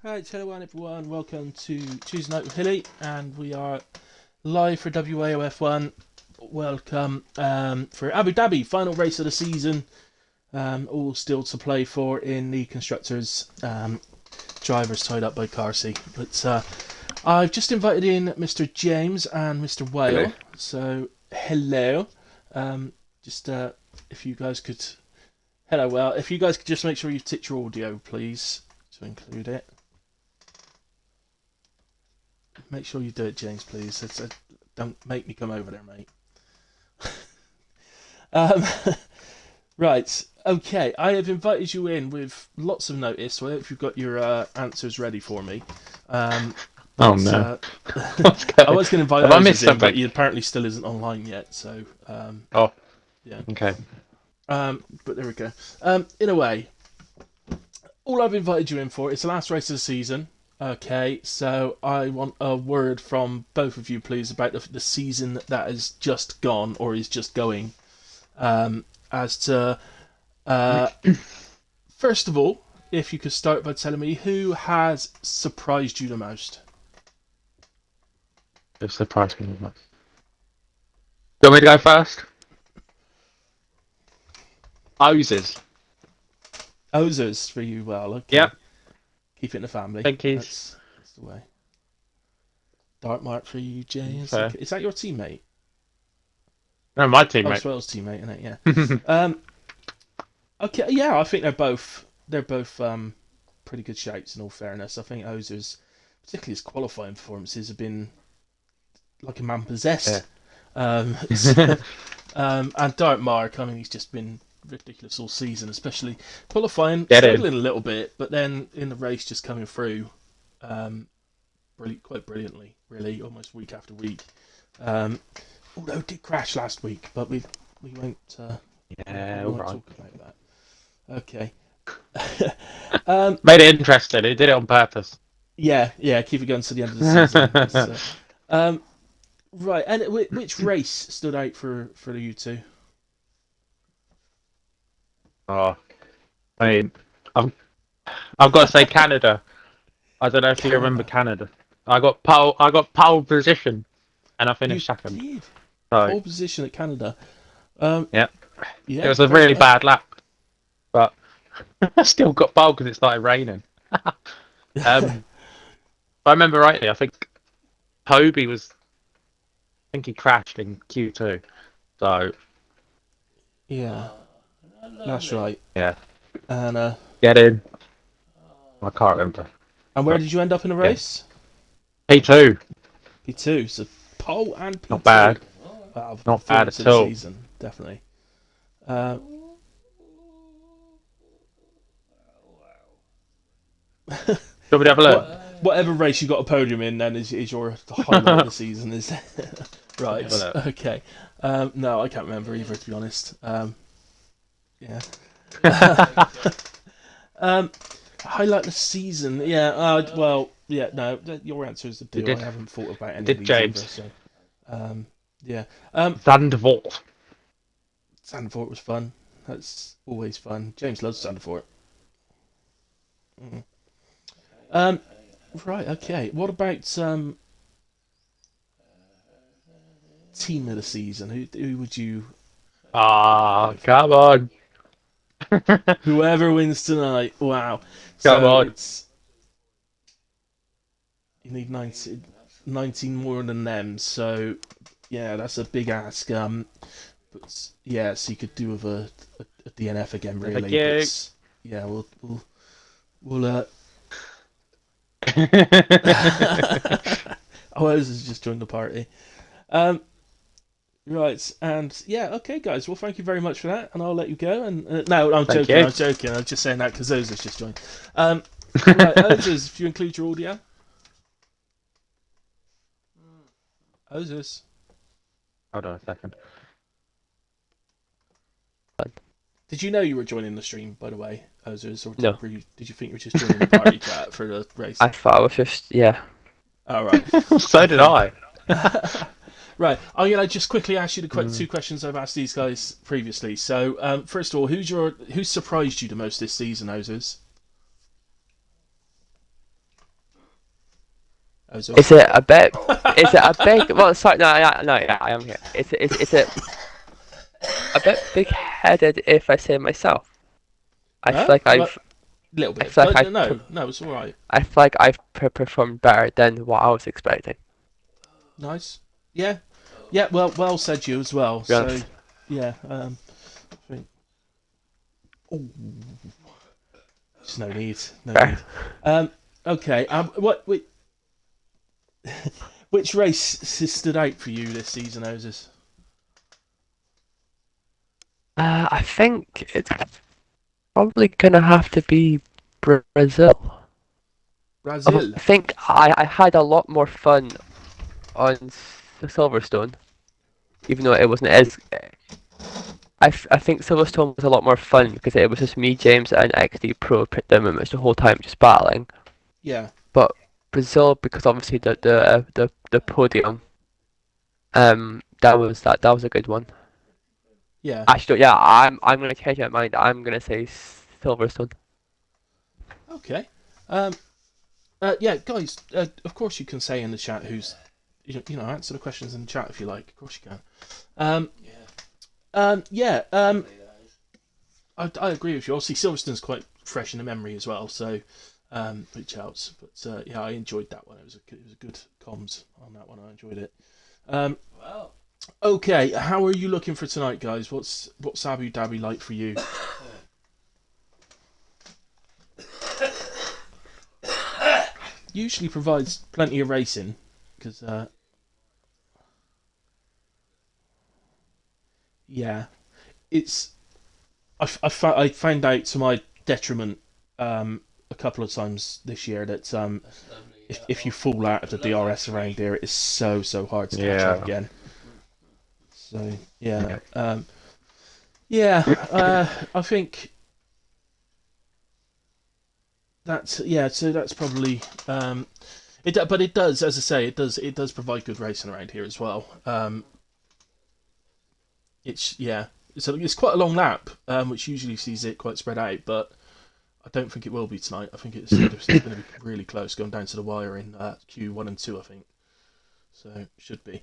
Right, hello everyone, welcome to Tuesday Night with Hilly, and we are live for WAOF1. Welcome for Abu Dhabi, final race of the season, all still to play for in the constructors. Drivers tied up by Carsey. But I've just invited in Mr. James and Mr. Whale, Hello. so hello. Just if you guys could, hello, well, if you guys could just make sure you tick your audio, please, to include it. Make sure you do it, James, please. Don't make me come over there, mate. um, right, okay. I have invited you in with lots of notice, so I hope you've got your answers ready for me. Oh no. I was going to invite Have I missed Otis in, but something? he apparently still isn't online yet, so Oh, yeah. okay. But there we go. In a way, all I've invited you in for is the last race of the season. Okay, so I want a word from both of you, please, about the season that has just gone or is just going. As to, first of all, if you could start by telling me who has surprised you the most. It surprised me much. Do you want me to go first? Oses. Ozers for you, well, okay. Yep. Keep it in the family. Thank you. That's the way. Dark Mark for you, James. Fair. Okay. Is that your teammate? No, my Oh, teammate. Swell's teammate, isn't it? Yeah. Okay, yeah, I think they're both pretty good shouts. In all fairness, I think Ozer's, particularly his qualifying performances, have been like a man Yeah. possessed. So, and Dark Mark, I mean, he's just been ridiculous all season, especially qualifying, Get in. struggling a little bit, but then in the race just coming through, quite brilliantly, really, almost week after week. Although it did crash last week, but we won't. Yeah, We won't alright. talk about that. Okay. Made it interesting. He did it on purpose. Yeah, keep it going to the end of the season. Right, and which race stood out for you two? Oh, I mean, I've, I've got to say Canada. I don't know if you remember Canada. Canada. I got pole position, and I You finished second. did So, pole position at Canada. Um, yeah. It yeah, was a great. really bad lap, but I still got pole because it started raining. If I remember rightly, I think Toby was. I think he crashed in Q2. So Yeah, that's right. yeah, And get in. I can't remember. where But did you end up in the yeah, race? P2, P2. So pole and not P2. bad, Wow, not bad performance of at the all. season, definitely. Uh, Shall we have a look? whatever race you got a podium in, then is your highlight of the season, is Have a right? look. Okay. No, I can't remember either, to be honest. Yeah. Highlight the season. Yeah. Well. Yeah. No. Your answer is the You deal. I did, haven't thought about you any of did, these either. James. So. Yeah. Zandvoort. Sandford was fun. That's always fun. James loves Sandford. Mm. Um. Right. Okay. What about team of the season? Who would you? Ah, come on, Whoever wins tonight. Wow. come So on. it's you need 19 more than them. So yeah, that's a big ask. But yeah, so you could do with a DNF again, Thank really. you. But yeah, we'll oh, this has just joined the party. Um, right, and yeah, okay, guys. Well, thank you very much for that, and I'll let you go. And no, I'm Thank joking. you. I'm joking. I'm just saying that because Oza's just joined. Um, right, Ozas, if you include your audio, Ozas. Hold on a second. Did you know you were joining the stream, by the way, Ozers, or No, did you think you were just joining the party chat for the race? I thought I was just yeah. All right. So did I. Right, I'm gonna just quickly ask you the Mm. two questions I've asked these guys previously. So, first of all, who's surprised you the most this season, Ozers? Oh, so Is it a bit? Is it a big? Well, sorry, no, yeah, I am here. Is it a bit big-headed if I say myself? I feel like well, I've, a little I bit, feel like but I've, no, it's all right. I feel like I've performed better than what I was expecting. Nice. Yeah, yeah. Well said, you as well. To be So, honest. yeah. I think. Oh, there's no need. No Fair. need. Okay. Which race stood out for you this season, Oses? I think it's probably gonna have to be Brazil. I Brazil. think I had a lot more fun on Silverstone, even though it wasn't as. I think Silverstone was a lot more fun because it was just me, James, and XD Pro pit them and the whole time just battling. Yeah. But Brazil, because obviously the podium, that was a good one. Yeah. Actually, yeah, I'm gonna change my mind. I'm gonna say Silverstone. Okay. Yeah, guys. Of course, you can say in the chat who's, answer the questions in the chat if you like. Of course, you can. Yeah. I agree with you. Obviously, Silverstone's quite fresh in the memory as well, so which helps. But yeah, I enjoyed that one. It was a good comms on that one. I enjoyed it. Okay, how are you looking for tonight, guys? What's Abu Dhabi like for you? Usually provides plenty of racing because yeah, it's I found out to my detriment a couple of times this year that if you fall out of the DRS around here, it is so hard to catch up Yeah. again. So Yeah. I think so that's probably but it does, as I say, it does provide good racing around here as well. It's quite a long lap, which usually sees it quite spread out, but I don't think it will be tonight. I think it's going to be really close, going down to the wire in Q1 and 2, I think. So it should be.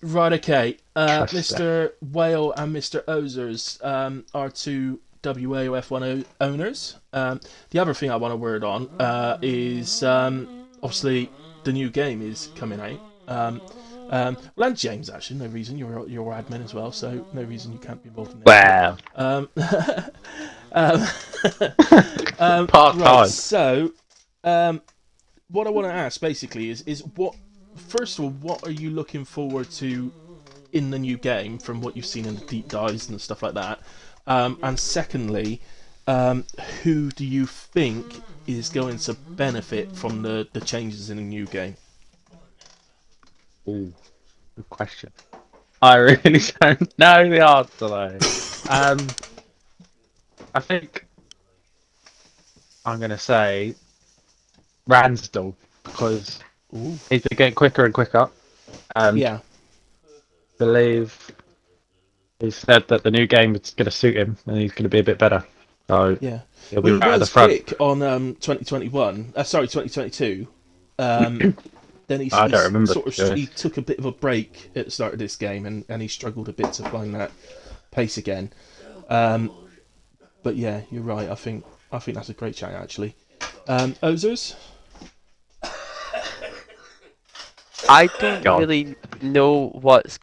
Right, okay. Mr. Whale and Mr. Ozers are two WAOF1 owners. The other thing I want to word on is obviously the new game is coming out. Well, and James, actually, no reason. You're admin as well, so no reason you can't be involved in this. Wow. Um, Part right, time. so what I want to ask basically is what, first of all, what are you looking forward to in the new game from what you've seen in the deep dives and stuff like that? And secondly, who do you think is going to benefit from the changes in the new game? Ooh, good question. I really don't know the answer though. I think I'm gonna say Ransdell because Ooh. he's been getting quicker and quicker, and Yeah, believe he said that the new game is gonna suit him and he's gonna be a bit better. So yeah. he'll be Well, he right at the was front. quick on 2021. Sorry, 2022. Then I don't remember. sort To be of he honest. took a bit of a break at the start of this game, and he struggled a bit to find that pace again. But yeah, you're right. I think that's a great chat actually. Ozers? I don't Go on. really know what's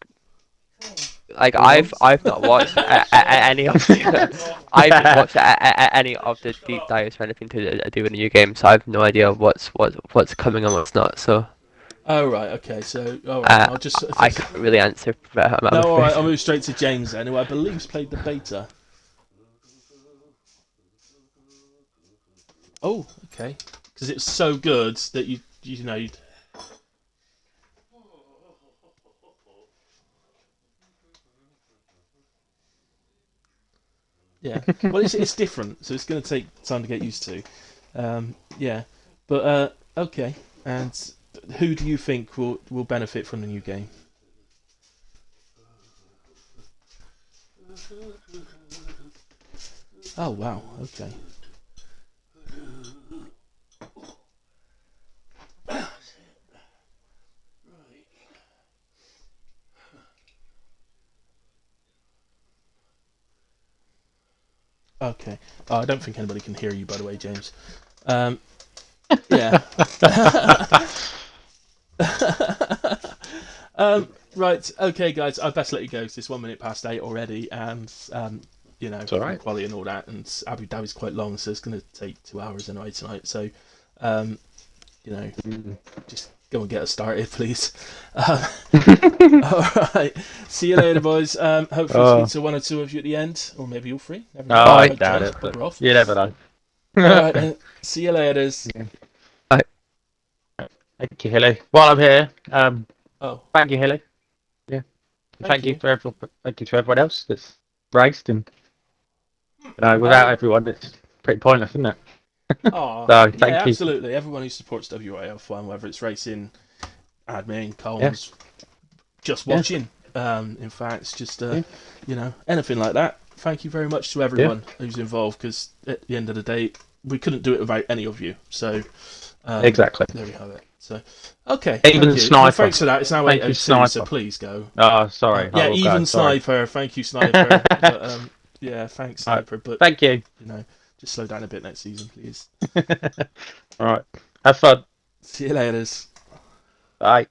like. Go on. I've not watched any of the I've not watched any of the deep dives or anything to do with the new game, so I've no idea what's coming and what's not. So Oh right, okay. So all right, uh, I'll just I can't really answer. I'm no. All right, afraid. I'll move straight to James then, who I believe's played the beta. Oh, okay. Because it's so good that you know. Yeah. Well, it's different, so it's going to take time to get used to. Yeah. But okay. And who do you think will benefit from the new game? Oh wow. Okay. Okay. Oh, I don't think anybody can hear you, by the way, James. Yeah. Right. Okay, guys. I best let you go. 'Cause it's 1:08 already, and It's all right. Quali and all that, and Abu Dhabi's quite long, so it's going to take 2 hours anyway tonight. So, just go and get us started, please. All right. See you later, boys. Hopefully, speak to one or two of you at the end, or maybe all three. Never know. I doubt it, but off. you never know. All right, then. See you later. Thank you, Hilly. While I'm here, Oh, thank you, Hilly. Yeah. Thank you to everyone else that's raced, and without everyone, it's pretty pointless, isn't it? oh, So thank you. absolutely. Everyone who supports WAOF1, whether it's racing, admin, comms, just watching. In fact, it's just anything like that. Thank you very much to everyone who's involved, because at the end of the day, we couldn't do it without any of you. So Exactly. there we have it. So okay, even Sniper. Well, thanks for that. It's now 8:02, so please go. Oh, sorry. Yeah, even Sniper. Thank you, Sniper. But, yeah, thanks, Sniper. But thank you. Just slow down a bit next season, please. All right. Have fun. See you later. Bye.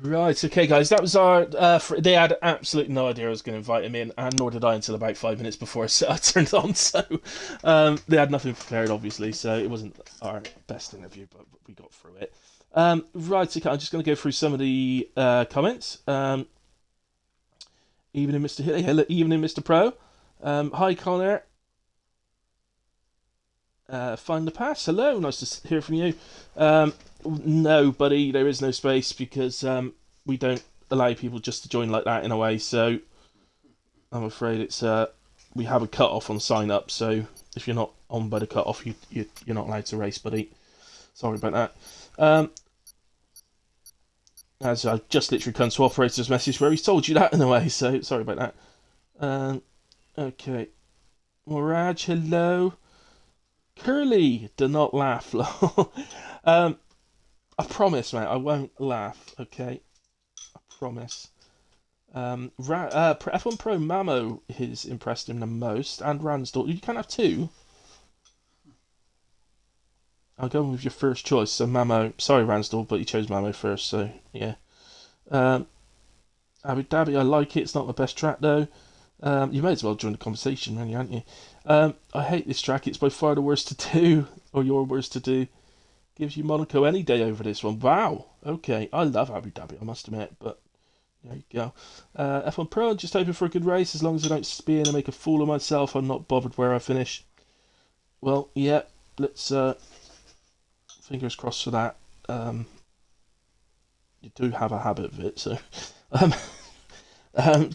Right, okay, guys, that was our. They had absolutely no idea I was going to invite him in, and nor did I until about 5 minutes before I turned it on. So they had nothing prepared, obviously, so it wasn't our best interview, but we got through it. Right, okay, I'm just going to go through some of the comments. Evening, Mr. Hilly. Hello, evening, Mr. Pro. Hi, Connor. Find the pass. Hello, nice to hear from you. No, buddy, there is no space because we don't allow people just to join like that in a way. So I'm afraid it's we have a cut off on sign up. So if you're not on by the cut off, you're not allowed to race, buddy. Sorry about that. As I just literally come to operator's message where he's told you that in a way. So sorry about that. Okay, Moraj, hello. Curly, do not laugh. I promise, mate, I won't laugh, okay? I promise. F1 Pro Mamo has impressed him the most, and Ransdell. You can't have two. I'll go with your first choice, so Mamo. Sorry, Ransdell, but you chose Mamo first, so yeah. Abu Dhabi, I like it. It's not the best track, though. You may as well join the conversation, really, aren't you? I hate this track. It's by far the worst to do, or your worst to do. Gives you Monaco any day over this one. Wow. Okay. I love Abu Dhabi, I must admit, but there you go. F1 Pro, just hoping for a good race. As long as I don't spin and make a fool of myself, I'm not bothered where I finish. Well, yeah. Let's fingers crossed for that. You do have a habit of it, so.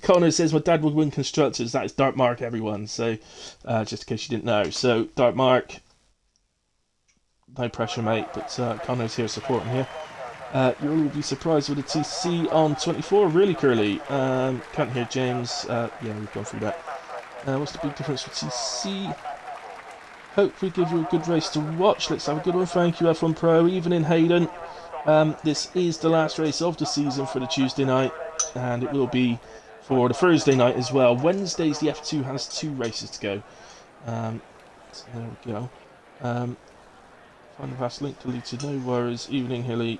Connor says my dad would win constructors. That is Dark Mark, everyone. So, just in case you didn't know. So, Dark Mark. No pressure, mate, but Connor's here supporting you. You'll all be surprised with the TC on 24. Really, Curly. Can't hear James. Yeah, we've gone through that. What's the big difference with TC? Hope we give you a good race to watch. Let's have a good one. Thank you, F1 Pro. Evening, Hayden. This is the last race of the season for the Tuesday night, and it will be for the Thursday night as well. Wednesdays, the F2 has 2 races to go. So there we go. Find the vast link deleted, no worries. Evening, Hilly.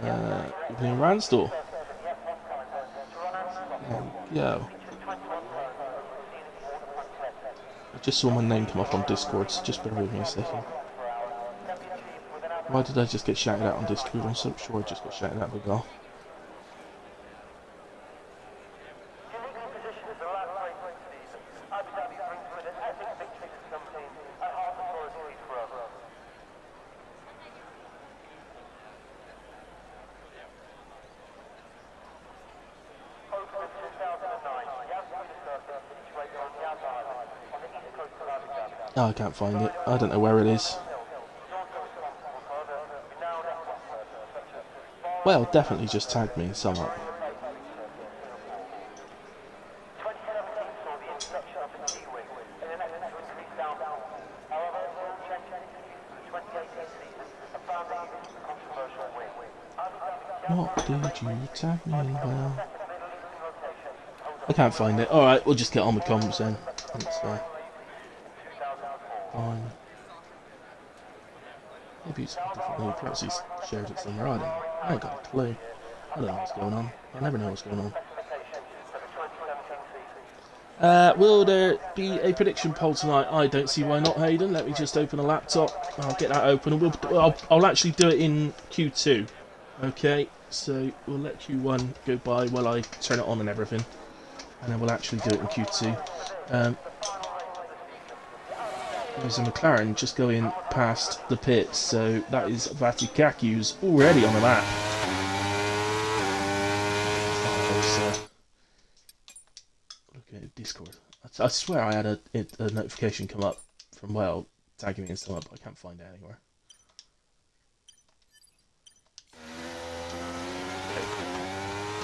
Evening, Ransdell. There we go. I just saw my name come up on Discord, so just bear with me a second. Why did I just get shouted out on Discord? I'm so sure I just got shouted out by Gar. Oh, I can't find it. I don't know where it is. Well, definitely just tagged me somewhat. What did you tag me in? Well, I can't find it. Alright, we'll just get on with comms then. It's fine. Maybe it's differently. Perhaps he's shared it somewhere. I don't know. I ain't got a clue. I don't know what's going on. I never know what's going on. Will there be a prediction poll tonight? I don't see why not, Hayden. Let me just open a laptop. I'll get that open, and I'll actually do it in Q2. Okay, so we'll let Q1 go by while I turn it on and everything, and then we'll actually do it in Q2. There's a McLaren just going past the pits, so that is Vatikaki, who's already on the lap. Look at Discord. I swear I had a notification come up from WAOF tagging me in somewhere, but I can't find it anywhere.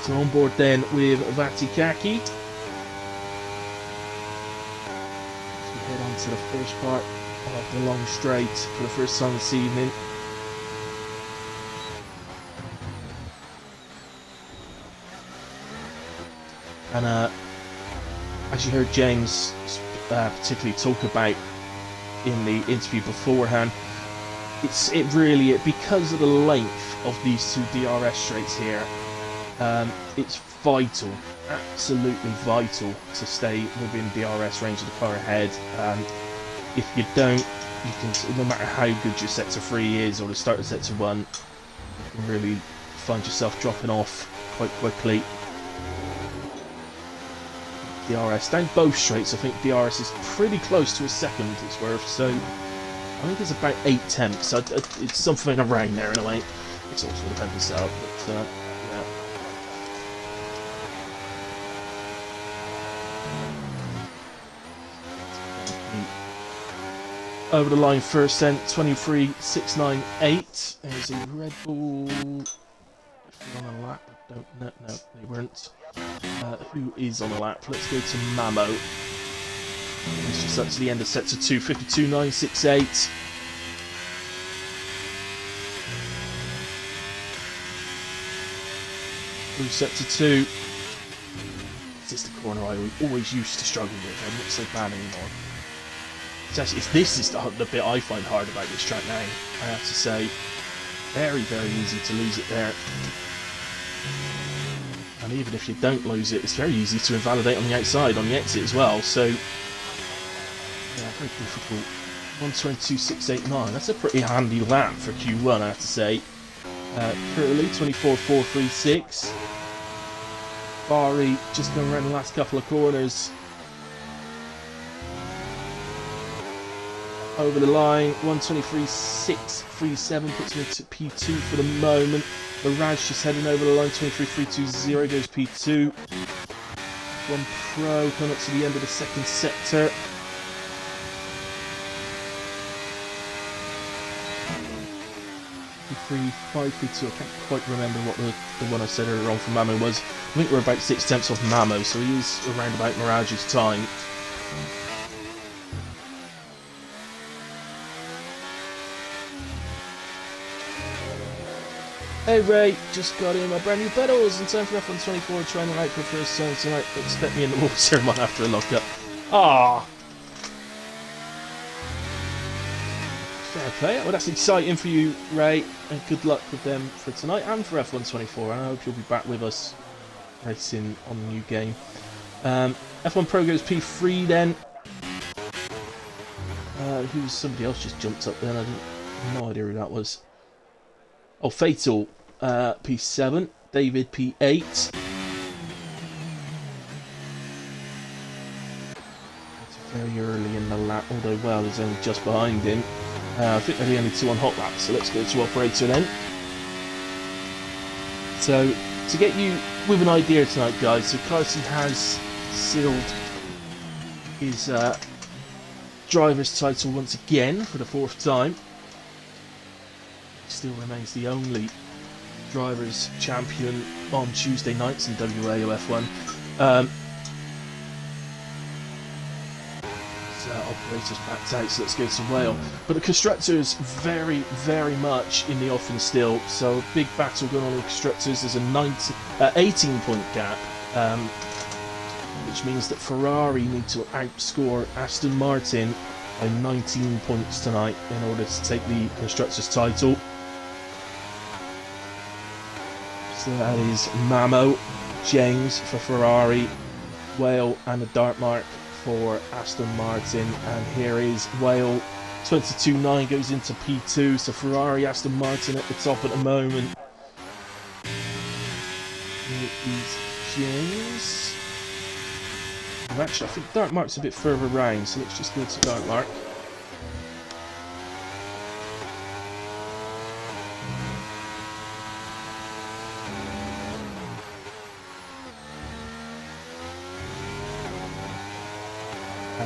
So on board then with Vatikaki. Head on to the first part of the long straight for the first time this evening. And as you heard James particularly talk about in the interview beforehand, it because of the length of these two DRS straights here, it's vital, absolutely vital to stay within DRS range of the car ahead. If you don't, you can, no matter how good your sector 3 is or the start of sector 1, you can really find yourself dropping off quite quickly. DRS down both straights, I think DRS is pretty close to a second, it's worth, so I think it's about 8 tenths, so it's something around there in a way. It's also depends on out, but yeah. Over the line first then, 23.698. There's a Red Bull. If you're on a lap, I don't know. No, they weren't. Who is on a lap? Let's go to Mamo. It's just up to the end of sector 2, 52.968. Through sector 2. This is the corner I always used to struggle with. I'm not so bad anymore. This is the bit I find hard about this track now, I have to say. Very, very easy to lose it there. And even if you don't lose it, it's very easy to invalidate on the outside, on the exit as well, so... Yeah, very difficult. 122.689, that's a pretty handy lap for Q1, I have to say. Curly, 24.436. Bari, just going around the last couple of corners. Over the line, 123.637 puts me to P2 for the moment. Mirage just heading over the line, 23.320 goes P2. One Pro coming up to the end of the second sector. P3, 5, P2, I can't quite remember what the one I said earlier on from Mamo was. I think we're about 6 tenths off Mamo, so he is around about Mirage's time. Hey Ray, just got in my brand new pedals in time for F1-24 training out for the first time tonight. Expect me in the water man after a lockup. Ah, fair play. Well, that's exciting for you, Ray, and good luck with them for tonight and for F1-24. And I hope you'll be back with us racing on the new game. F1 Pro goes P3 then. Who's somebody else just jumped up then? I have no idea who that was. Oh, Fatal, P7, David, P8. That's very early in the lap, although Well is only just behind him. I think they're the only two on hot laps, so let's go to Operator then. So, to get you with an idea tonight, guys, so Carson has sealed his driver's title once again for the 4th time. Still remains the only drivers' champion on Tuesday nights in WAOF1. Operators backed out, so let's go to Wales. But the constructors very, very much in the offing still. So a big battle going on in the constructors. There's a 18-point gap which means that Ferrari need to outscore Aston Martin by 19 points tonight in order to take the Constructors' title. So that is Mamo, James for Ferrari, Whale and a dart mark for Aston Martin, and here is Whale. 22.9 goes into P2, so Ferrari, Aston Martin at the top at the moment. Here is James. And actually, I think dart mark's a bit further round, so let's just go to dart mark.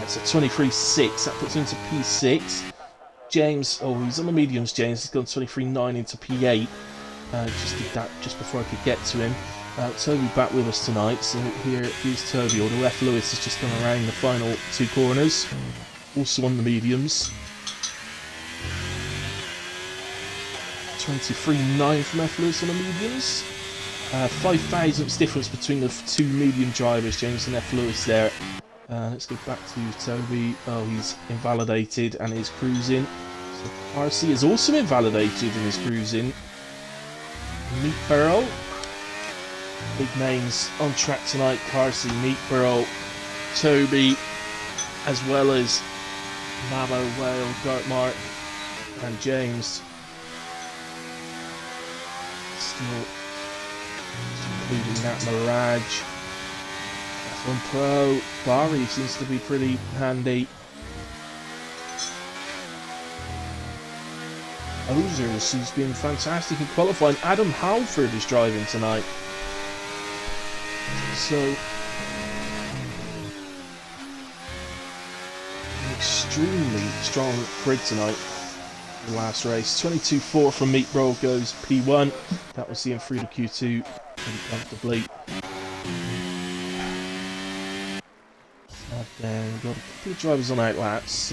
It's a 23.6, that puts him into P6. James, oh, he's on the mediums, James. He's gone 23.9 into P8. Just did that just before I could get to him. Toby back with us tonight, so here is Toby, although F. Lewis has just gone around the final two corners. Also on the mediums. 23.9 from F. Lewis on the mediums. 5 thousandths difference between the two medium drivers, James and F. Lewis there. Let's go back to Toby. Oh, he's invalidated and is cruising. So RC is also invalidated and is cruising. Meat Burrow. Big names on track tonight. Carsey, Meat Burrow, Toby, as well as Mamo, Whale, Dartmark, and James. Still including that Mirage. F1 Pro, Barry seems to be pretty handy. Ozers, who's been fantastic in qualifying. Adam Halford is driving tonight. So, an extremely strong grid tonight. The last race. 22.4 from Meat Bro goes P1. That was seeing through the Q2 pretty comfortably. And then we've got a couple of drivers on outlets.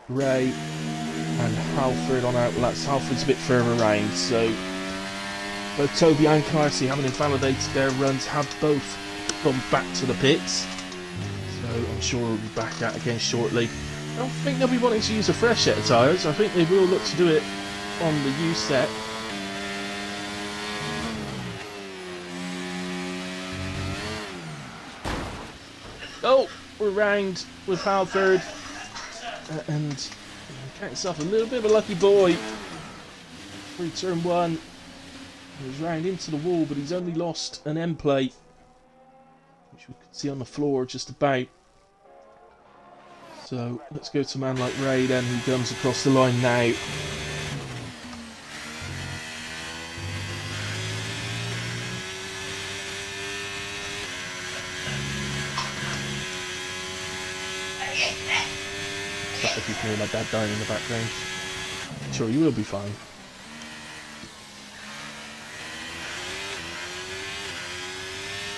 Ray and Halford on outlets. Halford's a bit further around, so both Toby and Carsey, having invalidated their runs, have both gone back to the pits. So I'm sure we'll be back out again shortly. I don't think they'll be wanting to use a fresh set of tyres. I think they will look to do it on the used set. Oh, we're round with Halford, and got himself a little bit of a lucky boy. Through turn one, he was round into the wall, but he's only lost an end plate, which we could see on the floor just about. So let's go to a man like Ray then, who comes across the line now. Stuff like you can hear my dad dying in the background. Sure, you will be fine.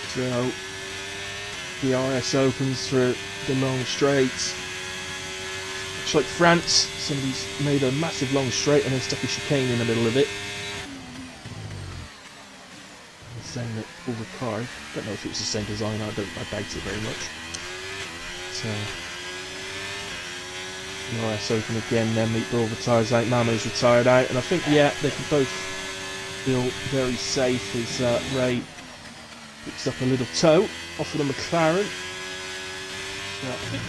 So the RS opens for the long straights. Looks like France, somebody's made a massive long straight and then stuck a chicane in the middle of it. The same that Paul Ricard. Don't know if it's the same design, I doubt it very much. So the RS open again, then Meat Ball retires out, Mamo's retired out, and I think they can both feel very safe as Ray picks up a little toe off of the McLaren. So I think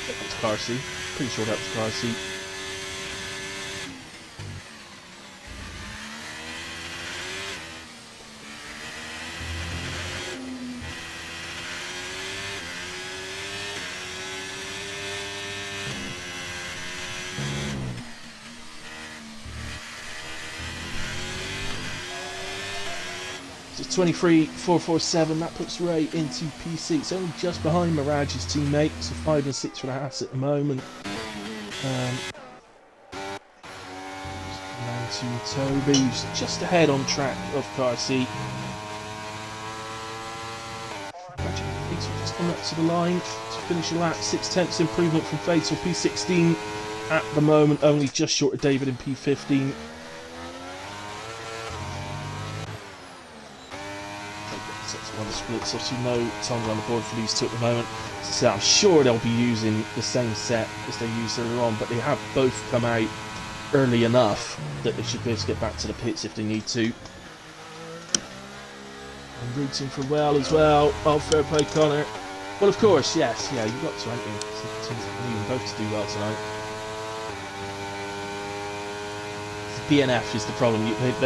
that was Carsey. Pretty sure that was Carsey. So 23.447, that puts Ray into P6, only just behind Mirage's teammate, so 5 and 6 for the Haas at the moment. And to Toby, who's just ahead on track of car seat. He's just come up to the line to finish a lap, 6/10 improvement from Fatal, P16 at the moment, only just short of David in P15. So that's one splits. Obviously no time on the board for these two at the moment. So I'm sure they'll be using the same set as they used earlier on, but they have both come out early enough that they should be able to get back to the pits if they need to. I'm rooting for well as well. Oh, fair play, Connor. Well, of course, yes. Yeah, you've got to, haven't you? So you can both to do well tonight. DNF is the problem.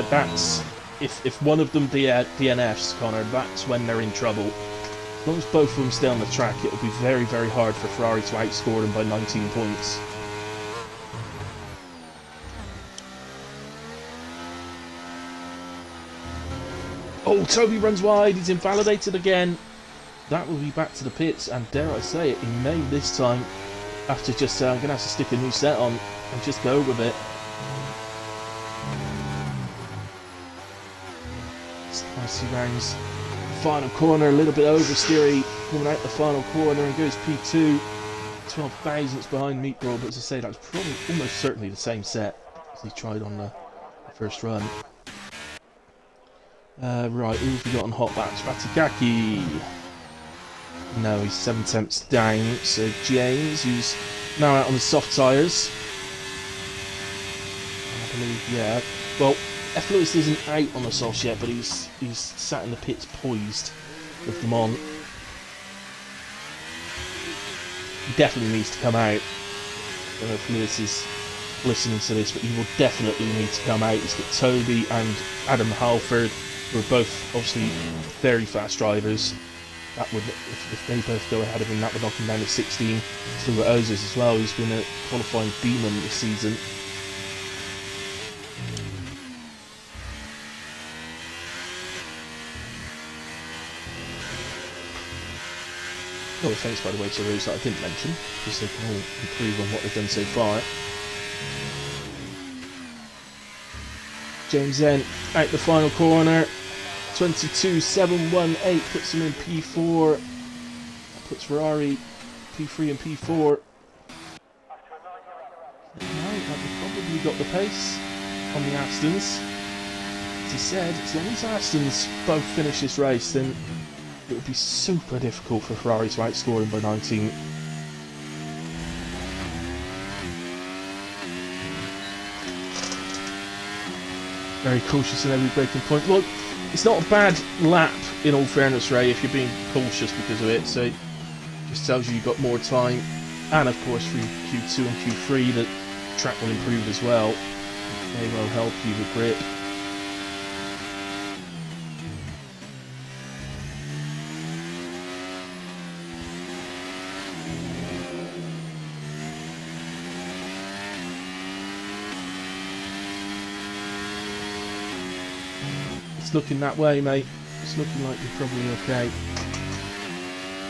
That's if one of them DNFs, Connor, that's when they're in trouble. As long as both of them stay on the track, it will be very, very hard for Ferrari to outscore them by 19 points. Oh, Toby runs wide. He's invalidated again. That will be back to the pits, and dare I say it, he may this time have to just, I'm going to have to stick a new set on and just go with it. Nicely rounds final corner, a little bit oversteery, coming out the final corner and goes P2. 12 thousandths behind Meatball, but as I say, that's probably almost certainly the same set as he tried on the first run. Right, who have we got on hot laps? Vatikaki. No, he's 7 tenths down. So James, who's now out on the soft tyres. I believe, yeah. Well, F. Lewis isn't out on the softs yet, but he's sat in the pits poised with them on. He definitely needs to come out. I don't know if Lewis is listening to this, but he will definitely need to come out. He's got Toby and Adam Halford, who are both obviously very fast drivers. That would, if they both go ahead of him, that would knock him down to 16. Stuart Ozers as well, who's been a qualifying demon this season. No offence, by the way, to those that I didn't mention, because they can all improve on what they've done so far. James then out the final corner. 22.718 puts him in P4. That puts Ferrari P3 and P4. No, they've probably got the pace on the Astons. As he said, as long as Astons both finish this race, then it would be super difficult for Ferrari to outscore him by 19. Very cautious in every braking point. Well, it's not a bad lap, in all fairness, Ray, if you're being cautious because of it. So it just tells you you've got more time. And of course, through Q2 and Q3, the track will improve as well. It may well help you with grip. It's looking that way, mate. It's looking like you're probably okay.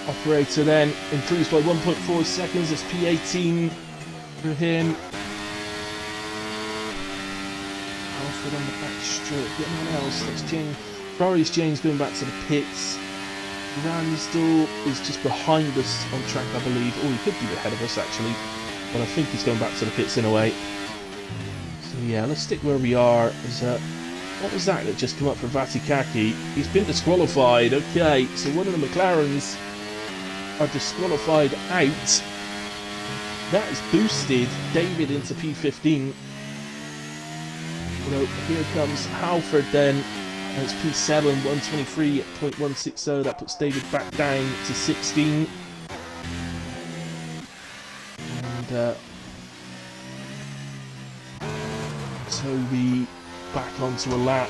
Operator then improves by 1.4 seconds. It's P18 for him. Alfred on the back strip. Anyone else? That's James. Ferrari's James going back to the pits. Ransdell is just behind us on track, I believe. Oh, he could be ahead of us actually, but I think he's going back to the pits in a way. So yeah, let's stick where we are. What was that just come up for Vatikaki? He's been disqualified. Okay, so one of the McLarens are disqualified out. That has boosted David into P15. Well, here comes Halford then. And it's P7, 123.160. That puts David back down to 16. And Toby back onto a lap.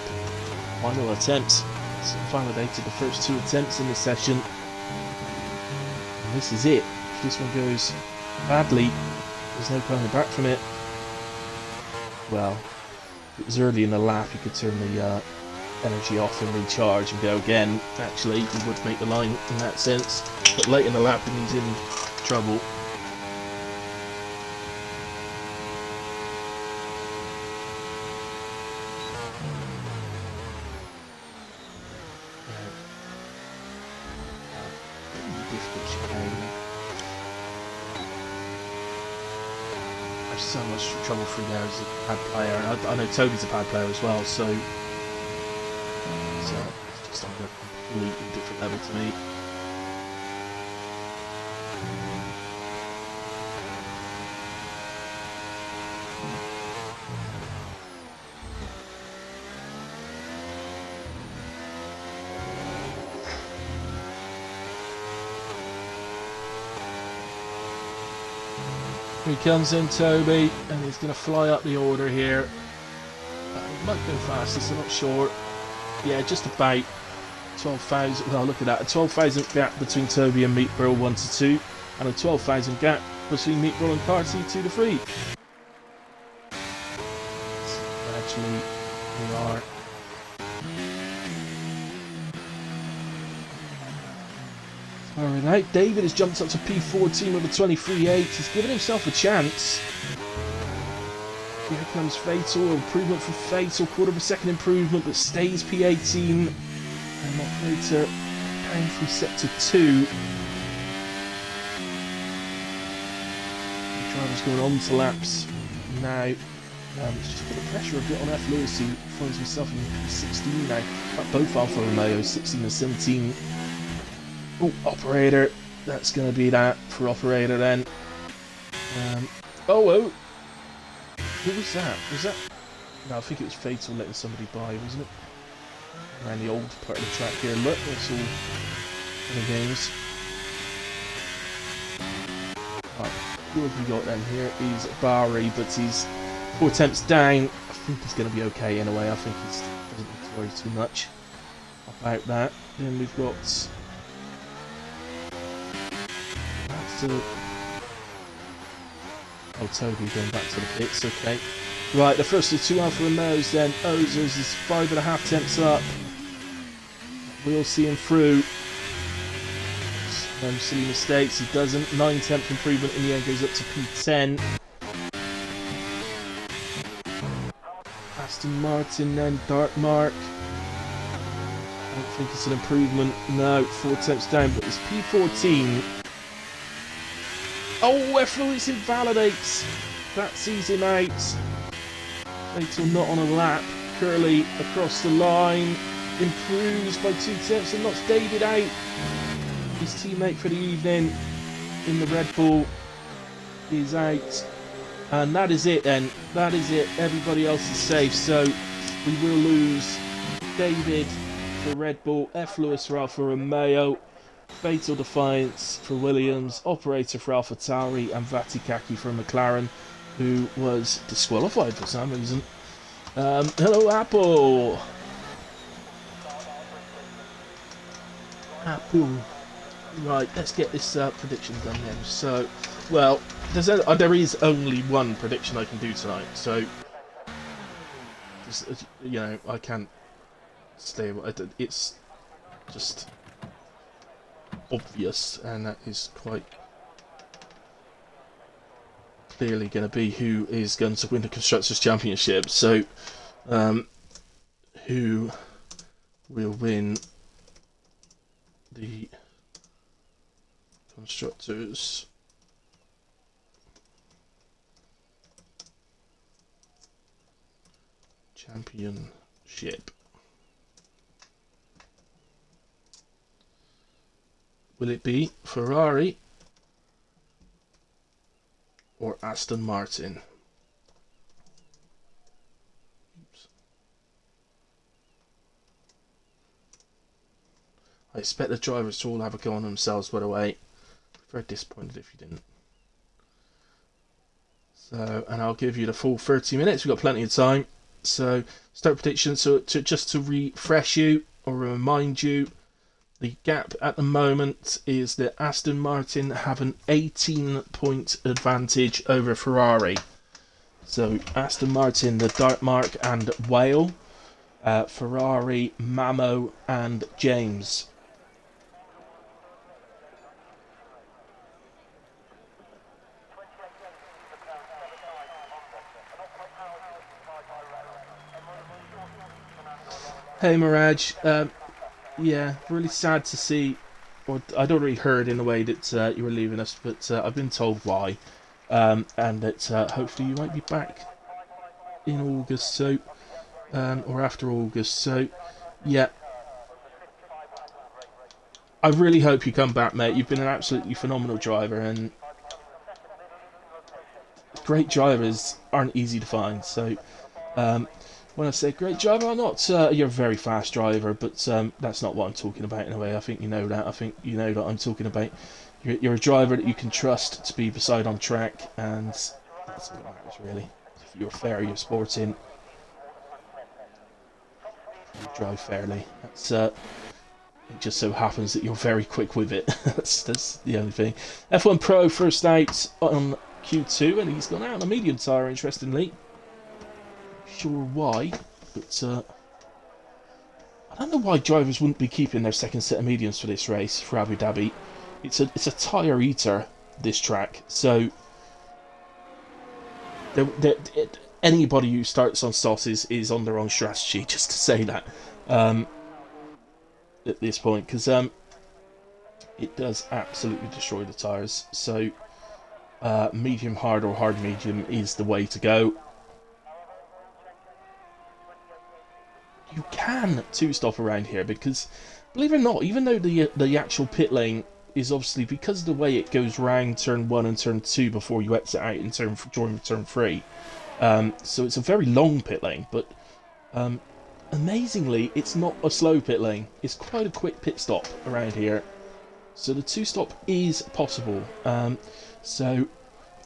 Final attempt. So validated the first 2 attempts in the session. And this is it. If this one goes badly, there's no coming back from it. Well, if it was early in the lap, you could turn the energy off and recharge and go again. Actually, he would make the line in that sense. But late in the lap, and he's in trouble. So much trouble through there as a pad player. I know Toby's a pad player as well, so just on a completely different level to me. Here he comes in, Toby, and he's going to fly up the order here. He might go fastest, I'm not sure. Yeah, just about 12,000. Well, look at that, a 12,000 gap between Toby and Meat Brill 1 to 2, and a 12,000 gap between Meat Brill and Carty 2 to 3. Actually, we are. Alright, David has jumped up to P14 with a 23.8. He's given himself a chance. Here comes Fatal, improvement from Fatal, quarter of a second improvement, but stays P18. And Operator down from sector 2. The driver's going on to laps now. It's just put the pressure a bit on F. Lewis, who finds himself in P16 now. But both Alfa Romeo, 16 and 17. Oh, Operator. That's going to be that for Operator then. Oh. Who was that? Was that... No, I think it was Fatal letting somebody by, wasn't it? Around the old part of the track here. Look, that's all in the games. Right, who have we got then? Here is Barry, but he's 4 attempts down. I think he's going to be okay anyway. I think he doesn't need to worry too much about that. Then we've got... Oh, Toby going back to the pits, okay. Right, the first of 2 Alfa Romeos then. Ozers is 5.5 tenths up. We'll see him through. No silly mistakes, he doesn't. 9-tenth improvement in the end, goes up to P10. Aston Martin then, Dark Mark. I don't think it's an improvement. No, 4 tenths down, but it's P14. Oh, F. Lewis invalidates. That sees him out. Fatal not on a lap. Curly across the line. Improves by 2 tenths and knocks David out. His teammate for the evening in the Red Bull is out. And that is it then. That is it. Everybody else is safe. So we will lose David for Red Bull, F. Lewis for Alfa Romeo, Fatal Defiance for Williams, Operator for Alpha Tauri, and Vatikaki for McLaren, who was disqualified for some reason. Hello, Apple. Apple. Right, let's get this prediction done then. So, well, there is only one prediction I can do tonight. So, you know, I can't stay. It's just obvious, and that is quite clearly going to be who is going to win the Constructors' Championship. So, who will win the Constructors' Championship? Will it be Ferrari or Aston Martin? Oops. I expect the drivers to all have a go on themselves, by the way. Very disappointed if you didn't. So, and I'll give you the full 30 minutes. We've got plenty of time. So, start predictions. So, just to refresh you or remind you, the gap at the moment is that Aston Martin have an 18-point advantage over Ferrari. So Aston Martin, the Dark Mark and Whale. Ferrari, Mamo and James. Hey Mirage. Yeah, really sad to see, or I'd already heard in a way that you were leaving us, but I've been told why, and that hopefully you might be back in August, so, or after August, so, yeah, I really hope you come back, mate. You've been an absolutely phenomenal driver, and great drivers aren't easy to find. So, when I say great driver, I'm not. You're a very fast driver, but that's not what I'm talking about in a way. I think you know that. I think you know that I'm talking about. You're a driver that you can trust to be beside on track, and that's what matters really. If you're fair, you're sporting. You drive fairly. That's it just so happens that you're very quick with it. that's the only thing. F1 Pro first out on Q2, and he's gone out on a medium tyre, interestingly. Sure why, but I don't know why drivers wouldn't be keeping their second set of mediums for this race, for Abu Dhabi. It's a tyre eater, this track, so anybody who starts on softs is on the wrong strategy, just to say that. At this point, because it does absolutely destroy the tyres. So medium hard or hard medium is the way to go. You can two-stop around here because, believe it or not, even though the actual pit lane is obviously, because of the way it goes round turn 1 and turn 2 before you exit out in during turn 3, so it's a very long pit lane, but amazingly, it's not a slow pit lane. It's quite a quick pit stop around here. So the two-stop is possible. So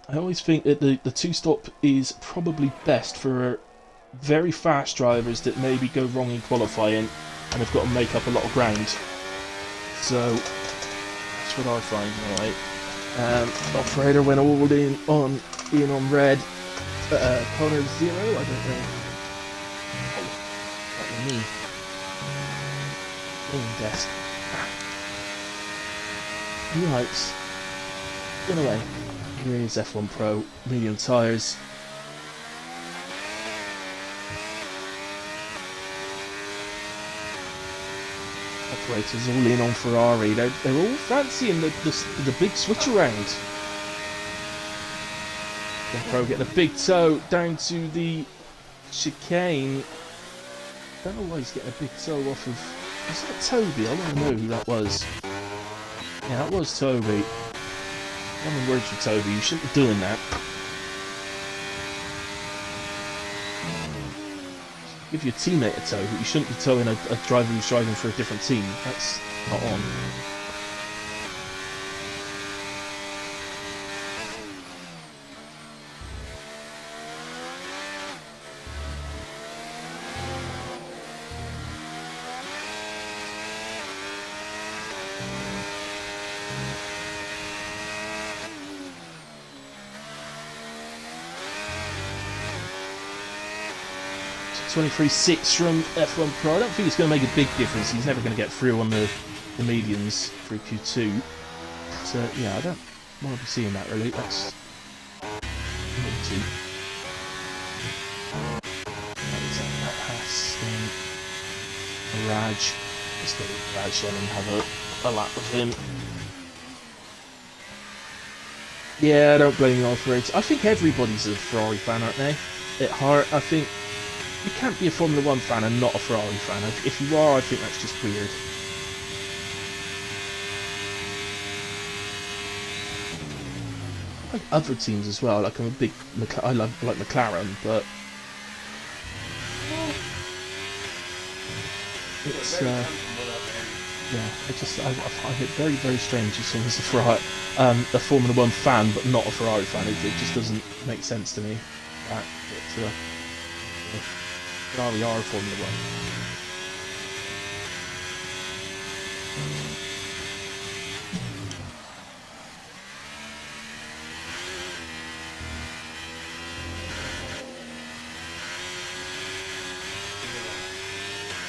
I always think that the two-stop is probably best for very fast drivers that maybe go wrong in qualifying and have got to make up a lot of ground. So that's what I find, right? Operator went all in on red. Corner 0, I don't know. Me. Desk. Right. Anyway, here is F1 Pro, medium tyres. Operators all in on Ferrari. They're all fancying the big switch around. F1 Pro getting a big toe down to the chicane. I don't know why he's getting a big toe off of... Is that Toby? I want to know who that was. Yeah, that was Toby. One words for Toby, you shouldn't be doing that. Give your teammate a toe, but you shouldn't be towing a driver who's driving for a different team. That's not on. So 23.6 from F1 Pro. I don't think it's going to make a big difference. He's never going to get through on the medians through Q2. So yeah, I don't want to be seeing that really. That's Q2. Raj. Let's go with Raj then and have a lap with him. Yeah, I don't blame you, operators. I think everybody's a Ferrari fan, aren't they? At heart, I think you can't be a Formula 1 fan and not a Ferrari fan. If you are, I think that's just weird. I like other teams as well. Like I'm a big, I like McLaren, but it's yeah. I find it very, very strange as someone as a Formula 1 fan, but not a Ferrari fan. It just doesn't make sense to me. That, but, Ferrari are Formula 1.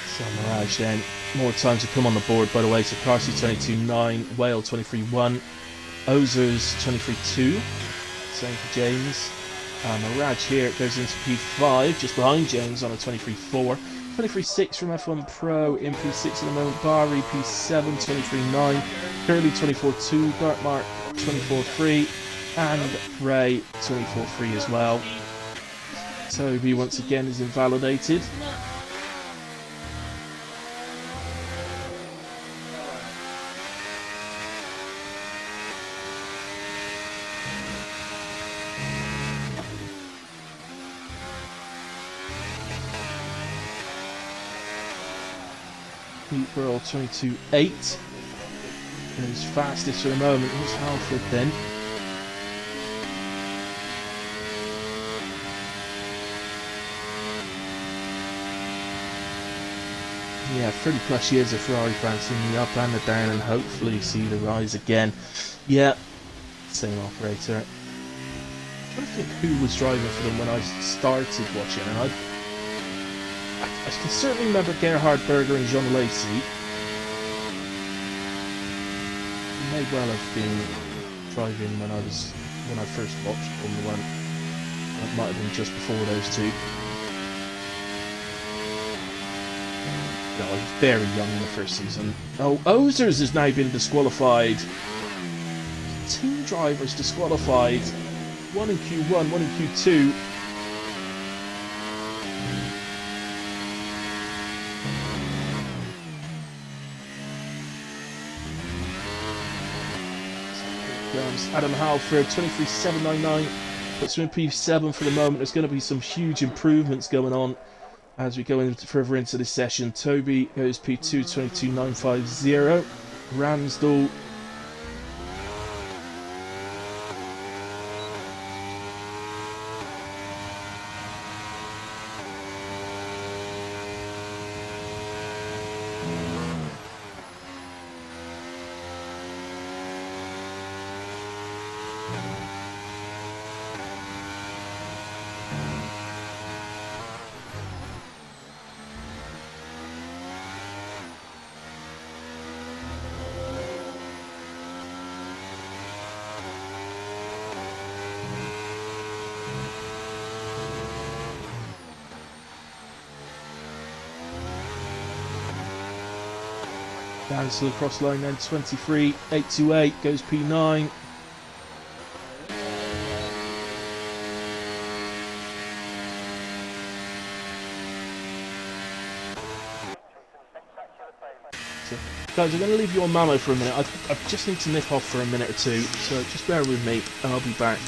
So Mirage then. More time to come on the board, by the way. So Carcy 22.9, Whale 23.1, Ozers 23.2. Same for James. Mirage here goes into P5, just behind James on a 23.4. 23.6 from F1 Pro in P6 at the moment. Bari P7, 23.9. Curly 24.2. Dartmark 24.3. And Ray 24.3 as well. Toby once again is invalidated. Meet World 22.8. Goes fastest for the moment. Here's Halford then. Yeah, 30 plus years of Ferrari fans in the up and the down, and hopefully see the rise again. Yeah, same operator. I'm trying to think who was driving for them when I started watching, and I can certainly remember Gerhard Berger and Jean Lacey. He may well have been driving when I first watched Formula One. That might have been just before those two. No, I was very young in the first season. Oh, Ozers has now been disqualified. Two drivers disqualified. One in Q1, one in Q2. Adam Halford, 23.799. Puts him in P7 for the moment. There's going to be some huge improvements going on as we go further into this session. Toby goes P2, 22.950. Ramsdell down to the cross line then, 23.828 goes P9. So, guys, I'm going to leave you on Mamo for a minute. I just need to nip off for a minute or two, so just bear with me and I'll be back.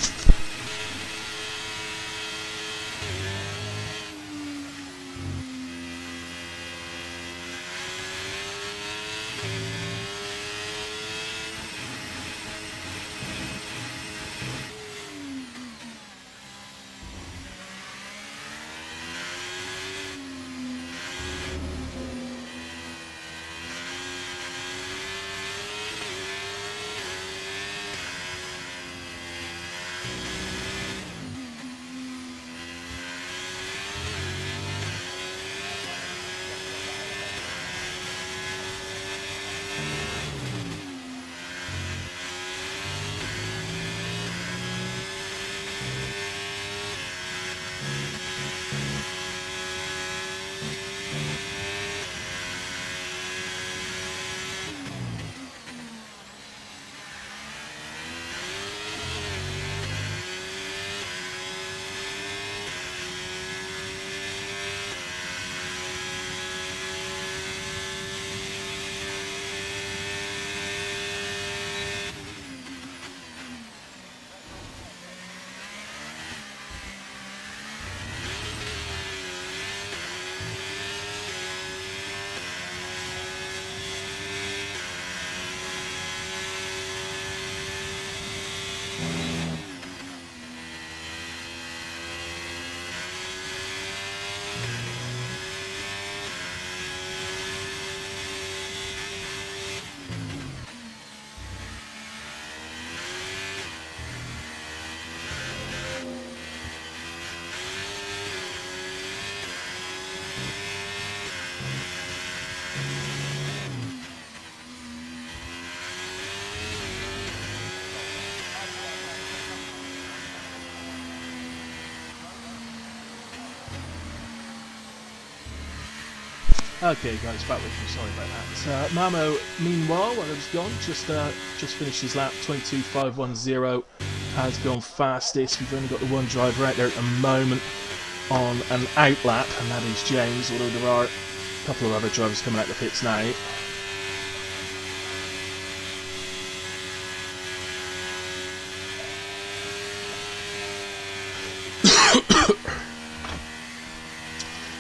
Okay, guys, back with you. Sorry about that. Mamo, meanwhile, while I was gone, just finished his lap. 22.510 has gone fastest. We've only got the one driver out there at the moment on an out lap, and that is James. Although there are a couple of other drivers coming out the pits now.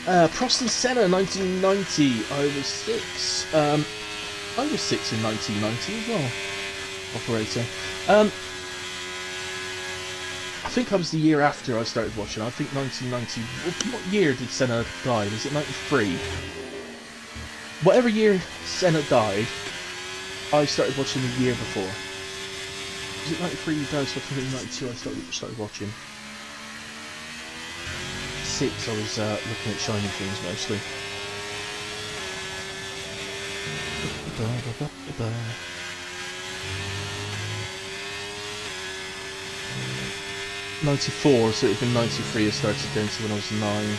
Prost and Senna, 1990. I was 6. I was 6 in 1990 as well. Operator. I think I was the year after I started watching. I think 1990. What year did Senna die? Was it 93? Whatever year Senna died, I started watching the year before. Was it 93 he died? So I think in 92 I started watching. 6 I was looking at shiny things mostly. 94, so it would have been 93 I started then, so when I was 9.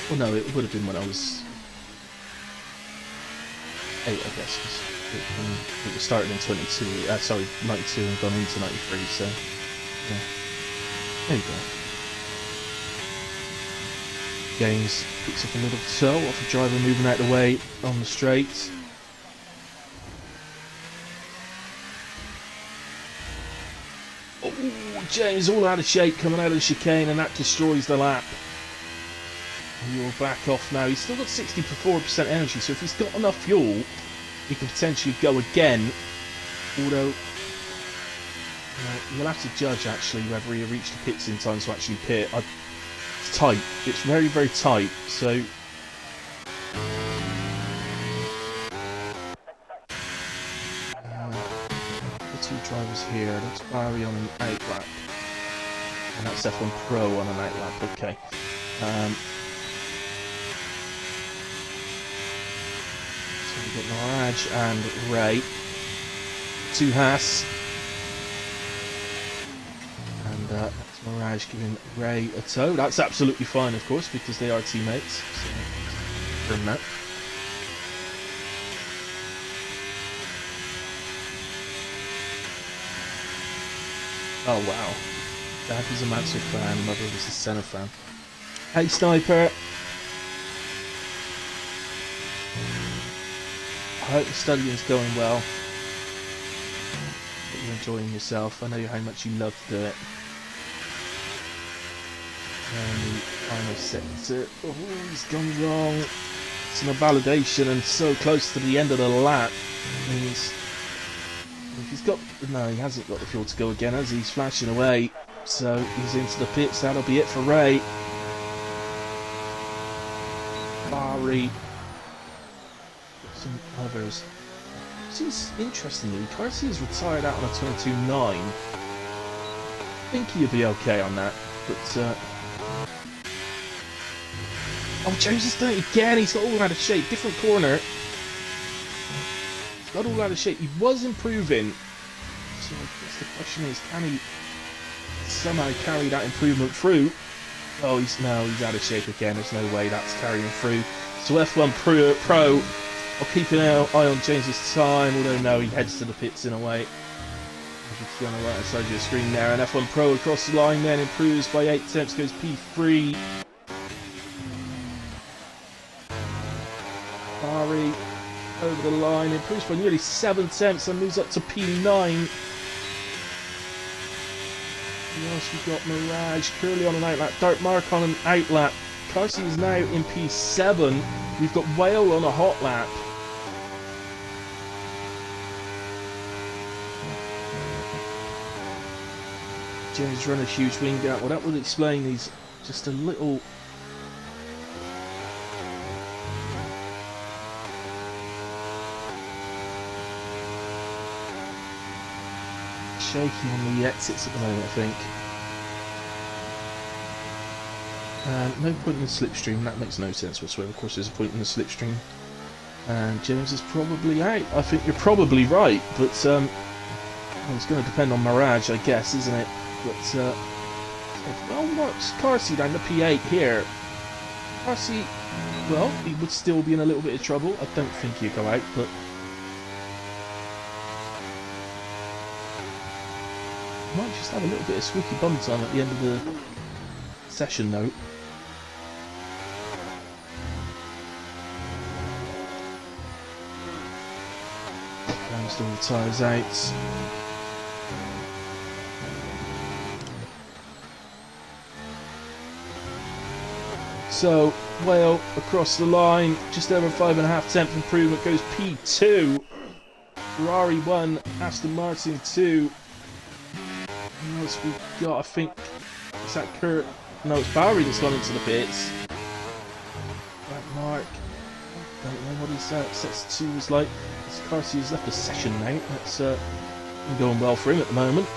Well no, it would have been when I was 8 I guess, because it was started in 92, 92 and gone into 93, so yeah. There you go. Gaines picks up a little toe off the driver moving out of the way on the straight. Oh, James all out of shape coming out of the chicane, and that destroys the lap. You're back off now. He's still got 64% energy, so if he's got enough fuel, he can potentially go again. Although, you'll have to judge actually whether he reached the pits in time to actually pit. It's tight. It's very, very tight. So. The two drivers here. That's Barry on an out lap. And that's F1 Pro on an out lap. Okay. So we've got Mirage and Ray. 2 Haas. And that's Mirage giving Ray a tow. That's absolutely fine, of course, because they are teammates. So, from that. Oh wow. Dad was a Mansell fan, Mother was a Senna fan. Hey Sniper! I hope the studying's going well. That you're enjoying yourself. I know how much you love to do it. And the final sector. Oh, he's gone wrong. It's in a validation and so close to the end of the lap. Means if he's got no, he hasn't got the fuel to go again as he's flashing away. So he's into the pits. That'll be it for Ray. Barry. Some others. Seems interestingly, Carsey is retired out on a 22.9. I think he'll be okay on that, but oh, James has done it again. He's got all out of shape. Different corner. He's got all out of shape. He was improving. So I guess the question is, can he somehow carry that improvement through? Oh, he's out of shape again. There's no way that's carrying through. So F1 Pro. I'll keep an eye on James's time, although no, he heads to the pits in a way. As you can see on the right hand side of your screen there, and F1 Pro across the line then improves by 8 tenths, goes P3. Barry over the line, improves by nearly 7 tenths and moves up to P9. Who else we got? Mirage, Curly on an outlap, Dark Mark on an outlap. Carsey is now in P7. We've got Whale on a hot lap. James run a huge wing gap. Well, that would explain he's just a little shaky on the exits at the moment, I think. No point in the slipstream, that makes no sense whatsoever. Of course there's a point in the slipstream. And James is probably out. I think you're probably right, but well, it's going to depend on Mirage, I guess, isn't it? But, well, what's Carsey down to P8 here? Carsey, well, he would still be in a little bit of trouble. I don't think he'd go out, but might just have a little bit of squeaky bum time at the end of the session note. Still the tyres out. So, well, across the line, just over 5.5 tenth improvement goes P2. Ferrari 1, Aston Martin 2. What else we got? I think, is that Kurt? No, it's Barry that's gone into the pits. Right, Mark. Don't know what his sets 2 was like. Carty has left the session now. That's going well for him at the moment.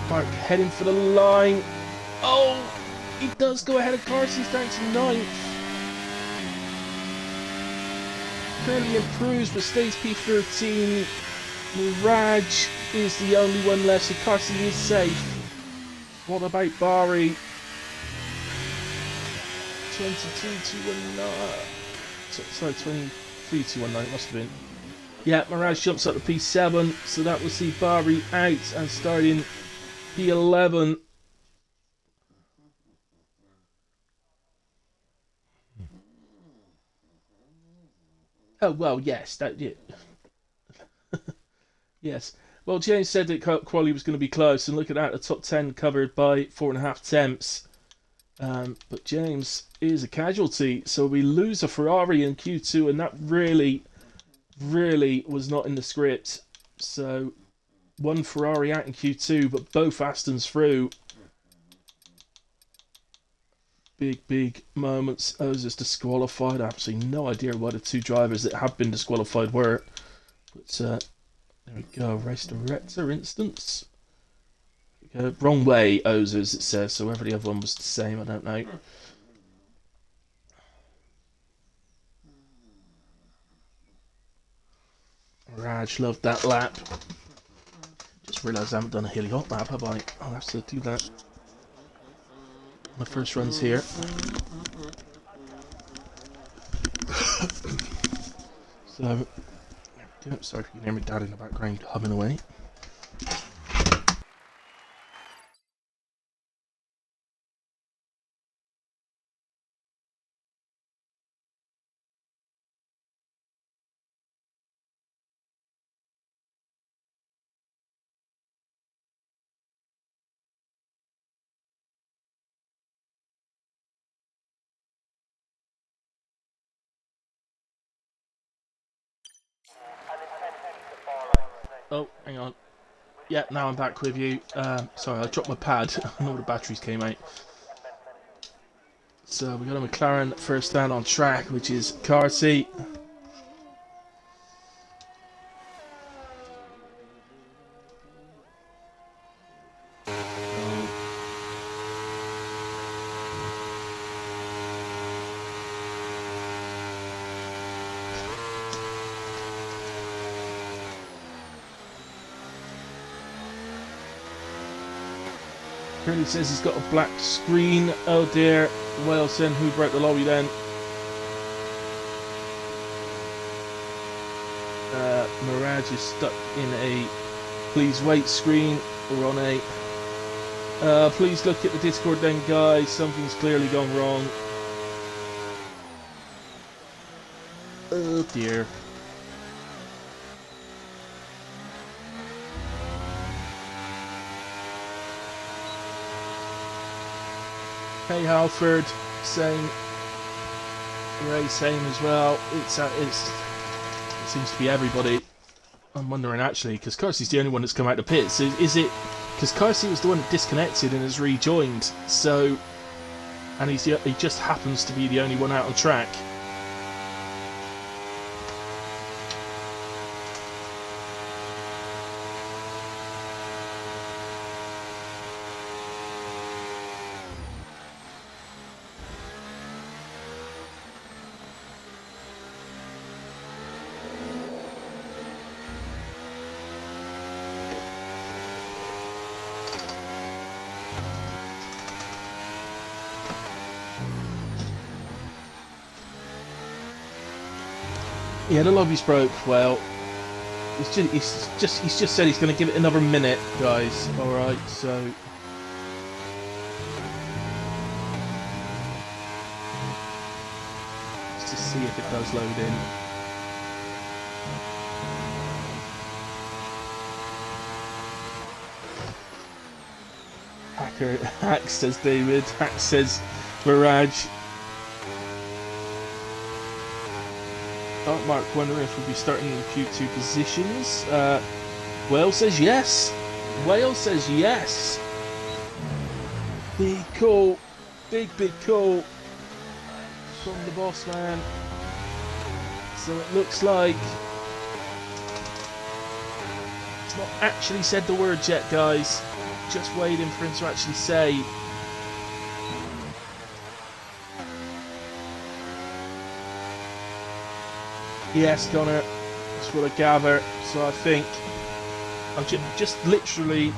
Mark heading for the line. Oh, he does go ahead of Carty. He's down to 9th. Fairly improves, but stays P13. Mirage is the only one left, so Carty is safe. What about Barry? 22,219. Sorry, 23,219 must have been. Yeah, Mirage jumps up to P7, so that will see Barry out and starting P11. Oh well, yes, that yeah. Yes. Well, James said that Quali was going to be close, and look at that, the top 10 covered by 4.5 tenths. But James is a casualty, so we lose a Ferrari in Q2, and that really was not in the script. So, one Ferrari out in Q2, but both Astons through. Big moments. Ozer's disqualified. Absolutely no idea why the two drivers that have been disqualified were. But, there we go, race director instance. Wrong way, Ozers, it says, so whether the other one was the same, I don't know. Raj loved that lap. Just realised I haven't done a hilly hop lap, have I? I'll have to do that. My first run's here. So, sorry if you can hear my dad in the background humming away. Oh, hang on. Yeah, now I'm back with you. Sorry, I dropped my pad and all the batteries came out. So we got a McLaren first down on track, which is Carty. Curly says he's got a black screen. Oh dear. Wilson, who broke the lobby then? Mirage is stuck in a please wait screen. We're on a please look at the Discord then, guys. Something's clearly gone wrong. Oh dear. Hey Halford, same. Ray, same as well. It seems to be everybody. I'm wondering actually, because Kersey's the only one that's come out of the pits. Is it because Kersey was the one that disconnected and has rejoined? So, and he just happens to be the only one out on track. Yeah, the lobby's broke. Well, he's just said he's going to give it another minute, guys. All right, so just to see if it does load in. Hack says David. Hack says Mirage. Dark Mark wondering if we'll be starting in Q2 positions. Wales says yes. Wales says yes. Big call. Big call from the boss man. So it looks like he's not actually said the words yet, guys. Just waiting for him to actually say. Yes, Connor. That's what I gather. So I think I'm just literally.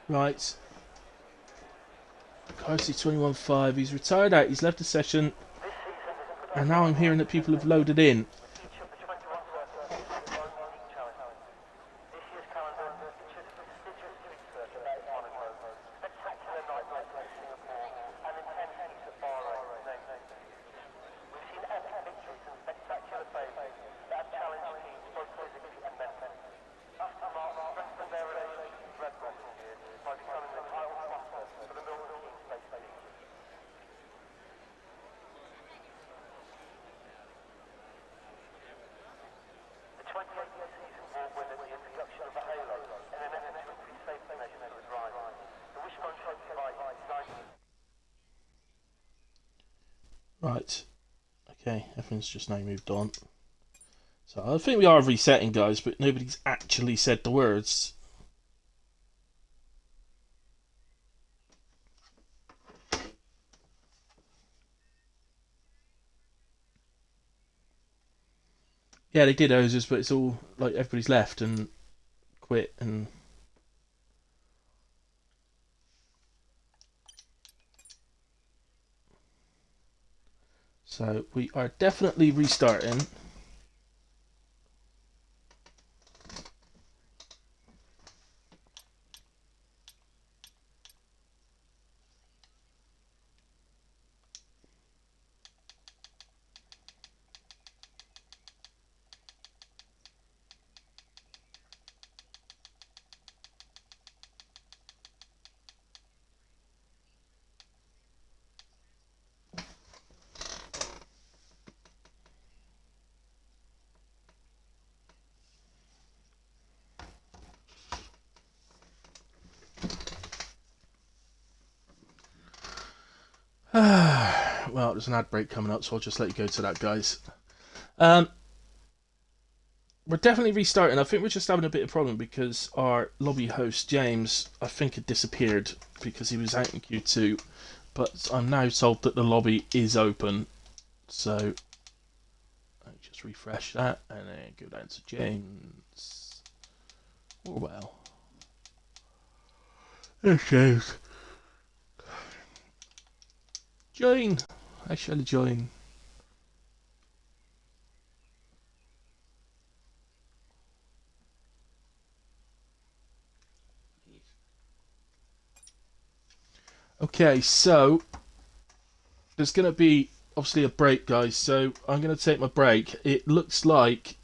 Right. Closely 21.5. He's retired out. He's left the session. And now I'm hearing that people have loaded in. Right. Okay, everyone's just now moved on. So I think we are resetting, guys, but nobody's actually said the words. Yeah, they did hoses, but it's all like everybody's left and quit and. So we are definitely restarting. Well, there's an ad break coming up, so I'll just let you go to that, guys. We're definitely restarting. I think we're just having a bit of problem because our lobby host, James, I think had disappeared because he was out in Q2. But I'm now told that the lobby is open. So, I'll just refresh that and then go down to James. Oh, well. There's James. Join! I shall join. Okay, so there's going to be obviously a break, guys. So I'm going to take my break. It looks like,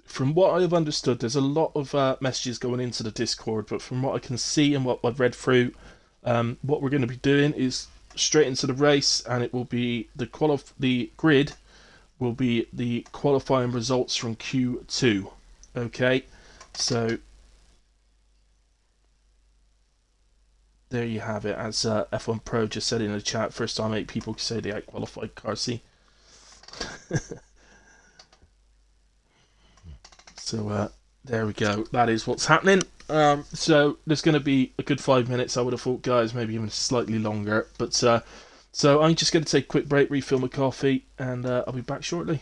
from what I've understood, there's a lot of messages going into the Discord, but from what I can see and what I've read through, what we're going to be doing is straight into the race, and it will be the grid will be the qualifying results from Q2. Okay, so there you have it. As F1 Pro just said in the chat, first time 8 people could say they outqualified Car C. So there we go. That is what's happening. So there's going to be a good 5 minutes, I would have thought, guys, maybe even slightly longer. But so I'm just going to take a quick break, refill my coffee, and I'll be back shortly.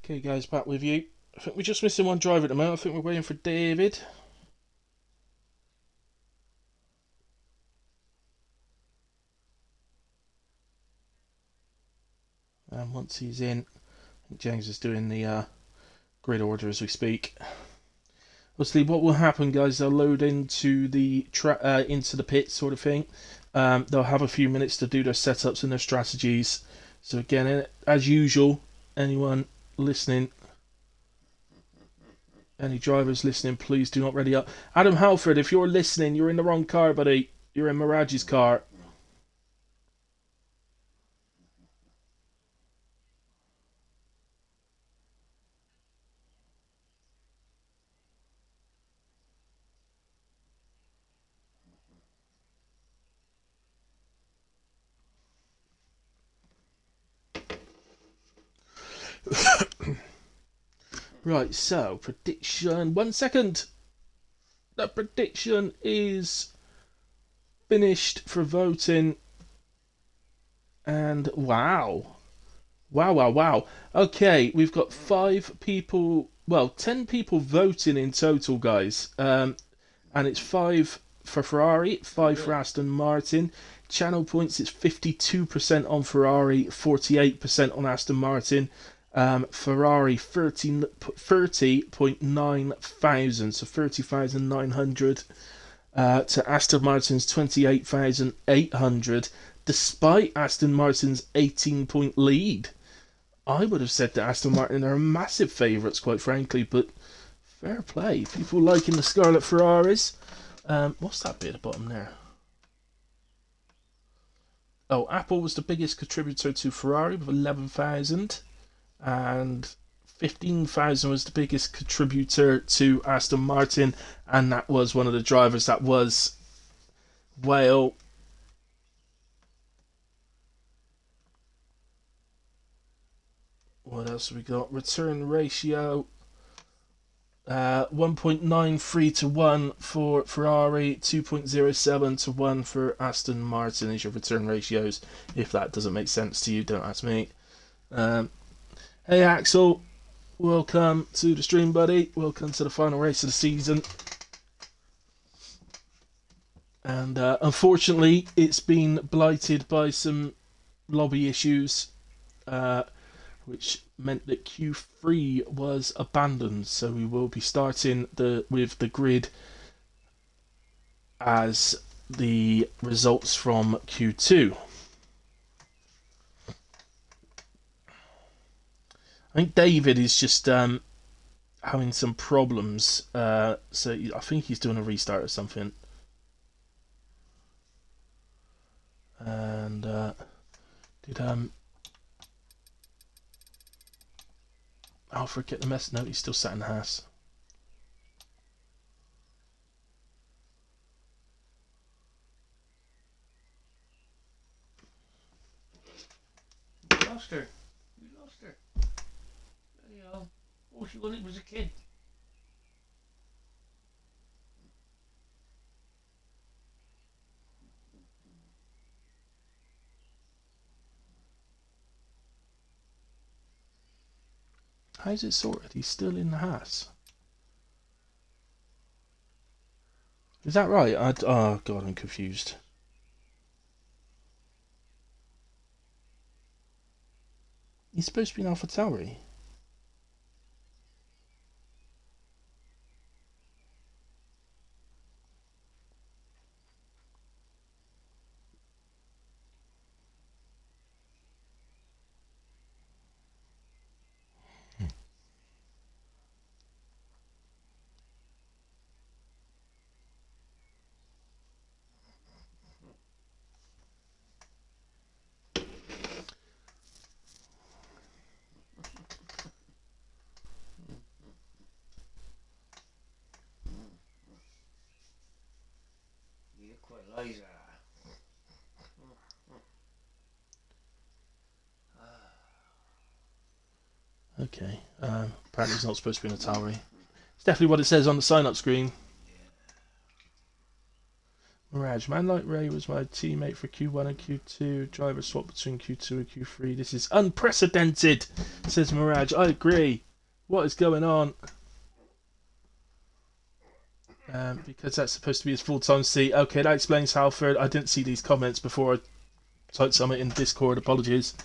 Okay, guys, back with you. I think we're just missing one driver at the moment. I think we're waiting for David. And once he's in, I think James is doing the grid order as we speak. Obviously, what will happen, guys? They'll load into the pit, sort of thing. They'll have a few minutes to do their setups and their strategies. So again, as usual, anyone listening, any drivers listening, please do not ready up. Adam Halford, if you're listening, you're in the wrong car, buddy. You're in Mirage's car. Right, so prediction. 1 second. The prediction is finished for voting. And wow. Wow. Okay, we've got 5 people, well, 10 people voting in total, guys. And it's 5 for Ferrari, 5 for Aston Martin. Channel points, it's 52% on Ferrari, 48% on Aston Martin. Ferrari 30.9 thousand, so 30,900 to Aston Martin's 28,800, despite Aston Martin's 18-point lead. I would have said that Aston Martin are massive favourites, quite frankly, but fair play. People liking the Scarlet Ferraris. What's that bit at the bottom there? Oh, Apple was the biggest contributor to Ferrari with 11,000. And 15,000 was the biggest contributor to Aston Martin, and that was one of the drivers that was Whale. What else have we got? Return ratio. 1.93 to 1 for Ferrari, 2.07 to 1 for Aston Martin is your return ratios. If that doesn't make sense to you, don't ask me. Hey Axel, welcome to the stream, buddy. Welcome to the final race of the season. And unfortunately, it's been blighted by some lobby issues, which meant that Q3 was abandoned. So we will be starting with the grid as the results from Q2. I think David is just having some problems, so I think he's doing a restart or something. And did Alfred get the message? No, he's still sat in the house. You lost her. You lost her. There you go. All she wanted was a kid. How's it sorted? He's still in the house. Is that right? Oh god, I'm confused. He's supposed to be in AlphaTauri. You're quite lazy. Okay. Apparently he's not supposed to be in AlphaTauri. It's definitely what it says on the sign-up screen. Mirage, man like Ray was my teammate for Q1 and Q2. Driver swap between Q2 and Q3. This is unprecedented, says Mirage. I agree. What is going on? Because that's supposed to be his full-time seat. Okay, that explains Halford. I didn't see these comments before I typed something in Discord. Apologies.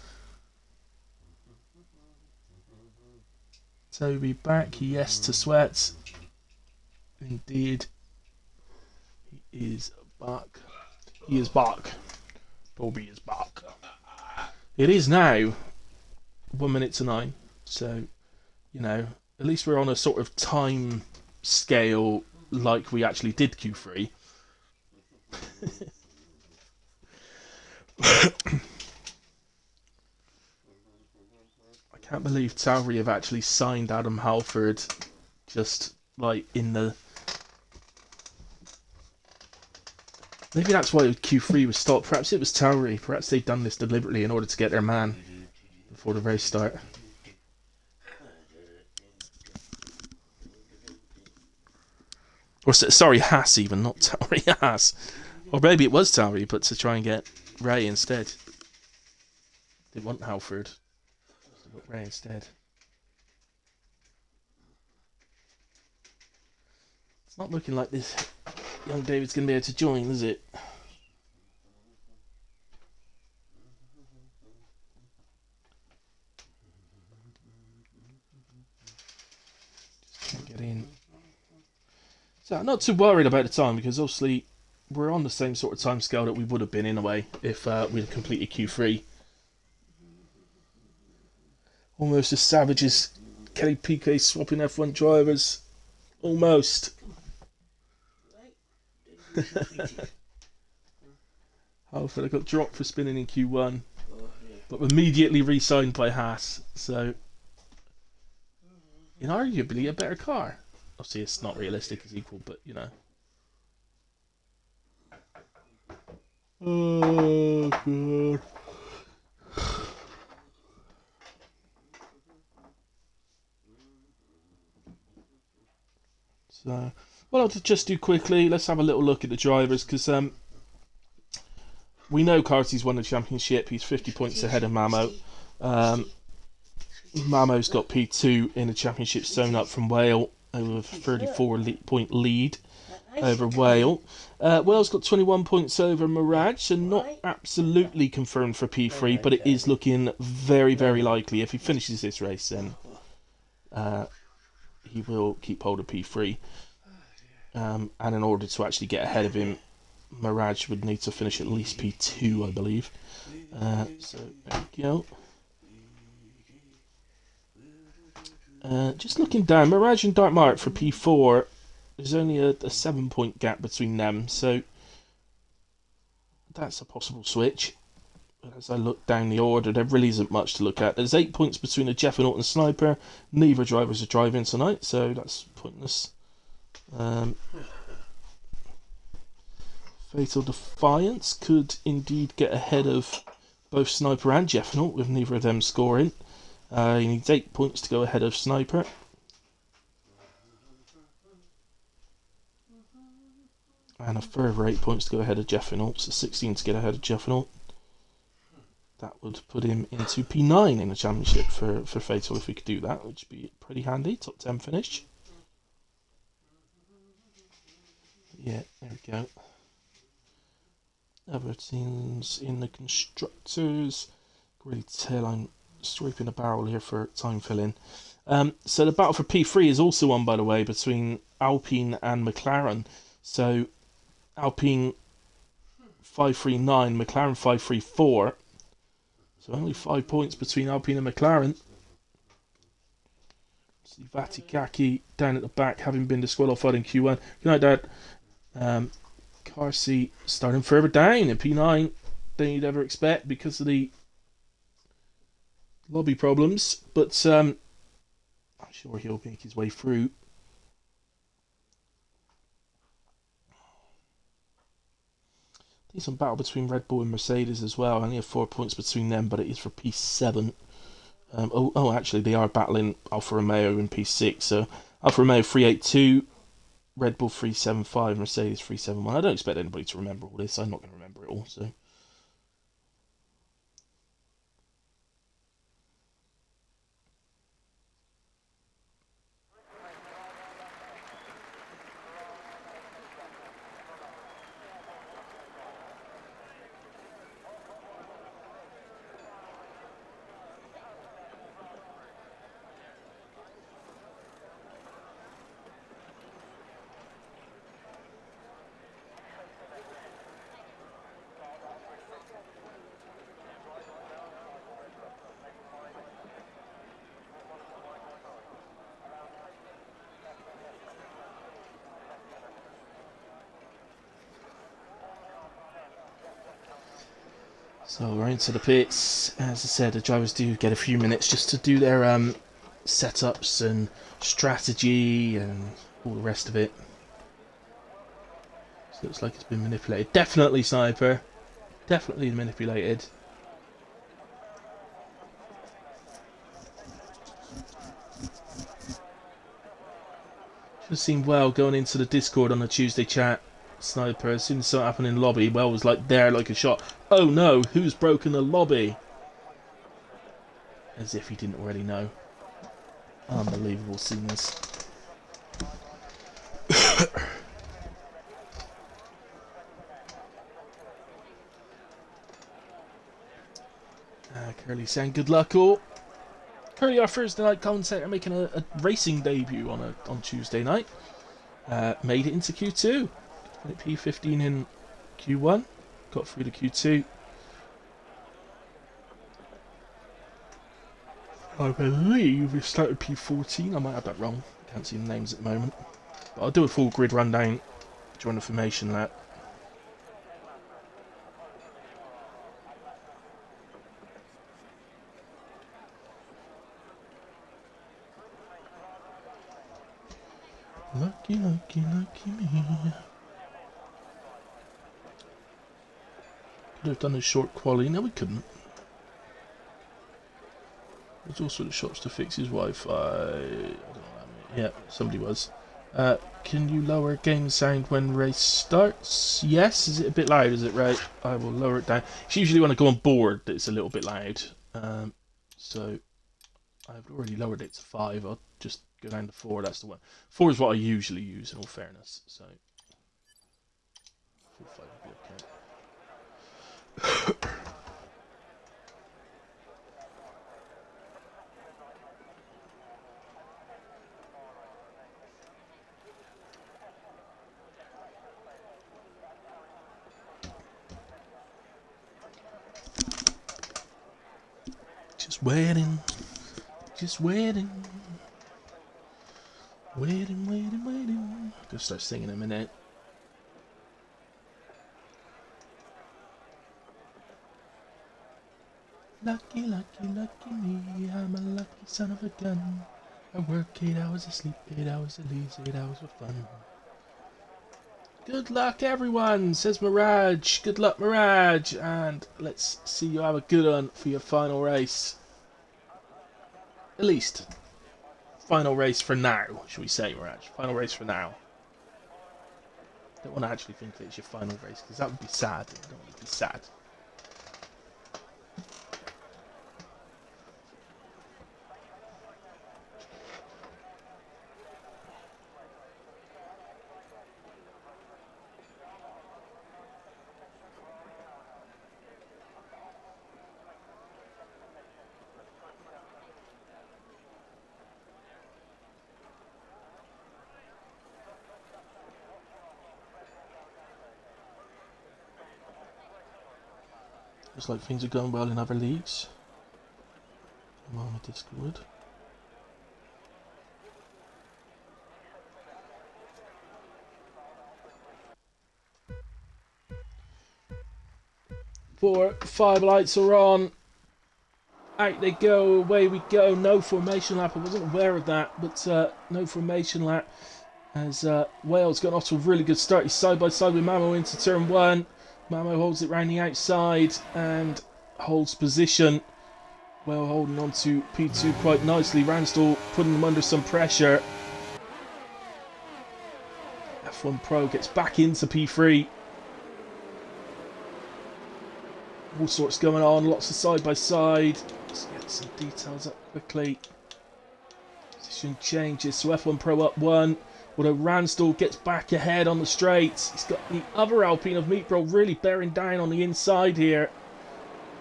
Toby back. Yes to Sweat. Indeed. He is back. He is back. Bobby is back. It is now 1 minute to 9. So, you know, at least we're on a sort of time scale like we actually did Q3. I can't believe Tauri have actually signed Adam Halford just like in the... Maybe that's why Q3 was stopped. Perhaps it was Tauri. Perhaps they've done this deliberately in order to get their man before the race start. Or sorry, Haas even, not Tauri, Haas. Or maybe it was Tauri, but to try and get Ray instead. They want Halford. They got Ray instead. It's not looking like this young David's going to be able to join, is it? Just can't get in. So I'm not too worried about the time because obviously we're on the same sort of time scale that we would have been in a way if we'd completed Q3. Almost as savage as Kelly PK swapping F1 drivers. Almost. Halford, I got dropped for spinning in Q1, but immediately re-signed by Haas. So, inarguably a better car. Obviously, it's not realistic as equal, but you know. Oh, God. So, what I'll just do quickly, let's have a little look at the drivers, because we know Carty's won the championship. He's 50 points ahead of Mamo. Mamo's got P2 in the championship, sewn up from Whale, over a 34-point lead over Whale. Whale's got 21 points over Mirage, so not absolutely confirmed for P3, but it is looking very, very likely. If he finishes this race, then he will keep hold of P3. And in order to actually get ahead of him, Mirage would need to finish at least P2, I believe. So there we go. Just looking down, Mirage and Dark Mart for P4, there's only a 7-point gap between them, so that's a possible switch. But as I look down the order, there really isn't much to look at. There's 8 points between a Jeffinaut and Sniper. Neither drivers are driving tonight, so that's pointless. Fatal Defiance could indeed get ahead of both Sniper and Jeffinaut, with neither of them scoring. He needs 8 points to go ahead of Sniper. And a further 8 points to go ahead of Jeffinaut, so 16 to get ahead of Jeffinaut. That would put him into P9 in the championship for Fatal if we could do that, which would be pretty handy. Top 10 finish. Yeah, there we go. Other teams in the constructors. Really tell I'm scraping a barrel here for time filling. So the battle for P3 is also on, by the way, between Alpine and McLaren. So Alpine 539, McLaren 534. So only 5 points between Alpine and McLaren. See Vatikaki down at the back, having been disqualified in Q1. Good night, Dad. Carsey starting further down in P9 than you'd ever expect because of the lobby problems, but I'm sure he'll make his way through. Decent battle between Red Bull and Mercedes as well. Only have 4 points between them, but it is for P7. Actually, they are battling Alfa Romeo in P6. So Alfa Romeo 382, Red Bull 375, Mercedes 371. I don't expect anybody to remember all this. I'm not going to remember it all. So. So we're into the pits. As I said, the drivers do get a few minutes just to do their setups and strategy and all the rest of it. So it looks like it's been manipulated. Definitely Sniper. Definitely manipulated. Should have seen Well going into the Discord on the Tuesday chat. Sniper, as soon as something happened in the lobby, Well was like there like a shot. Oh no, who's broken the lobby? As if he didn't already know. Unbelievable scenes. Curly saying good luck all. Curly, our Thursday night commentator, making a racing debut on Tuesday night. Made it into Q2. P15 in Q1. Got through to Q2. I believe we started P14. I might have that wrong. Can't see the names at the moment. But I'll do a full grid rundown during the formation lap. Lucky, lucky, lucky me. Could have done a short quali. No, we couldn't. There's all sort of shops to fix his Wi-Fi. I don't know. Yeah, somebody was. Can you lower game sound when race starts? Yes. Is it a bit loud? Is it right? I will lower it down. It's usually when I go on board that it's a little bit loud. So I've already lowered it to 5. I'll just go down to 4. That's the one. 4 is what I usually use, in all fairness. So 4, 5 would be okay. Just waiting. Just waiting. Waiting, waiting, waiting. I'm gonna start singing in a minute. Lucky, lucky, lucky me. I'm a lucky son of a gun. I work 8 hours of sleep, 8 hours of leave, 8 hours of fun. Good luck, everyone, says Mirage. Good luck, Mirage. And let's see you have a good one for your final race. At least. Final race for now, shall we say, Mirage? Final race for now. Don't want to actually think that it's your final race, because that would be sad. I don't want to be sad. Looks like things are going well in other leagues. I'm on my Discord. Four, 5 lights are on. Out they go, away we go. No formation lap. I wasn't aware of that, but no formation lap. As Wales got off to a really good start. He's side by side with Mamo into turn 1. Mamo holds it round the outside and holds position. Well, holding on to P2 quite nicely. Ransdell putting them under some pressure. F1 Pro gets back into P3. All sorts going on, lots of side by side. Let's get some details up quickly. Position changes, so F1 Pro up 1. Although Ransdell gets back ahead on the straights. He's got the other Alpine of Meatbro really bearing down on the inside here.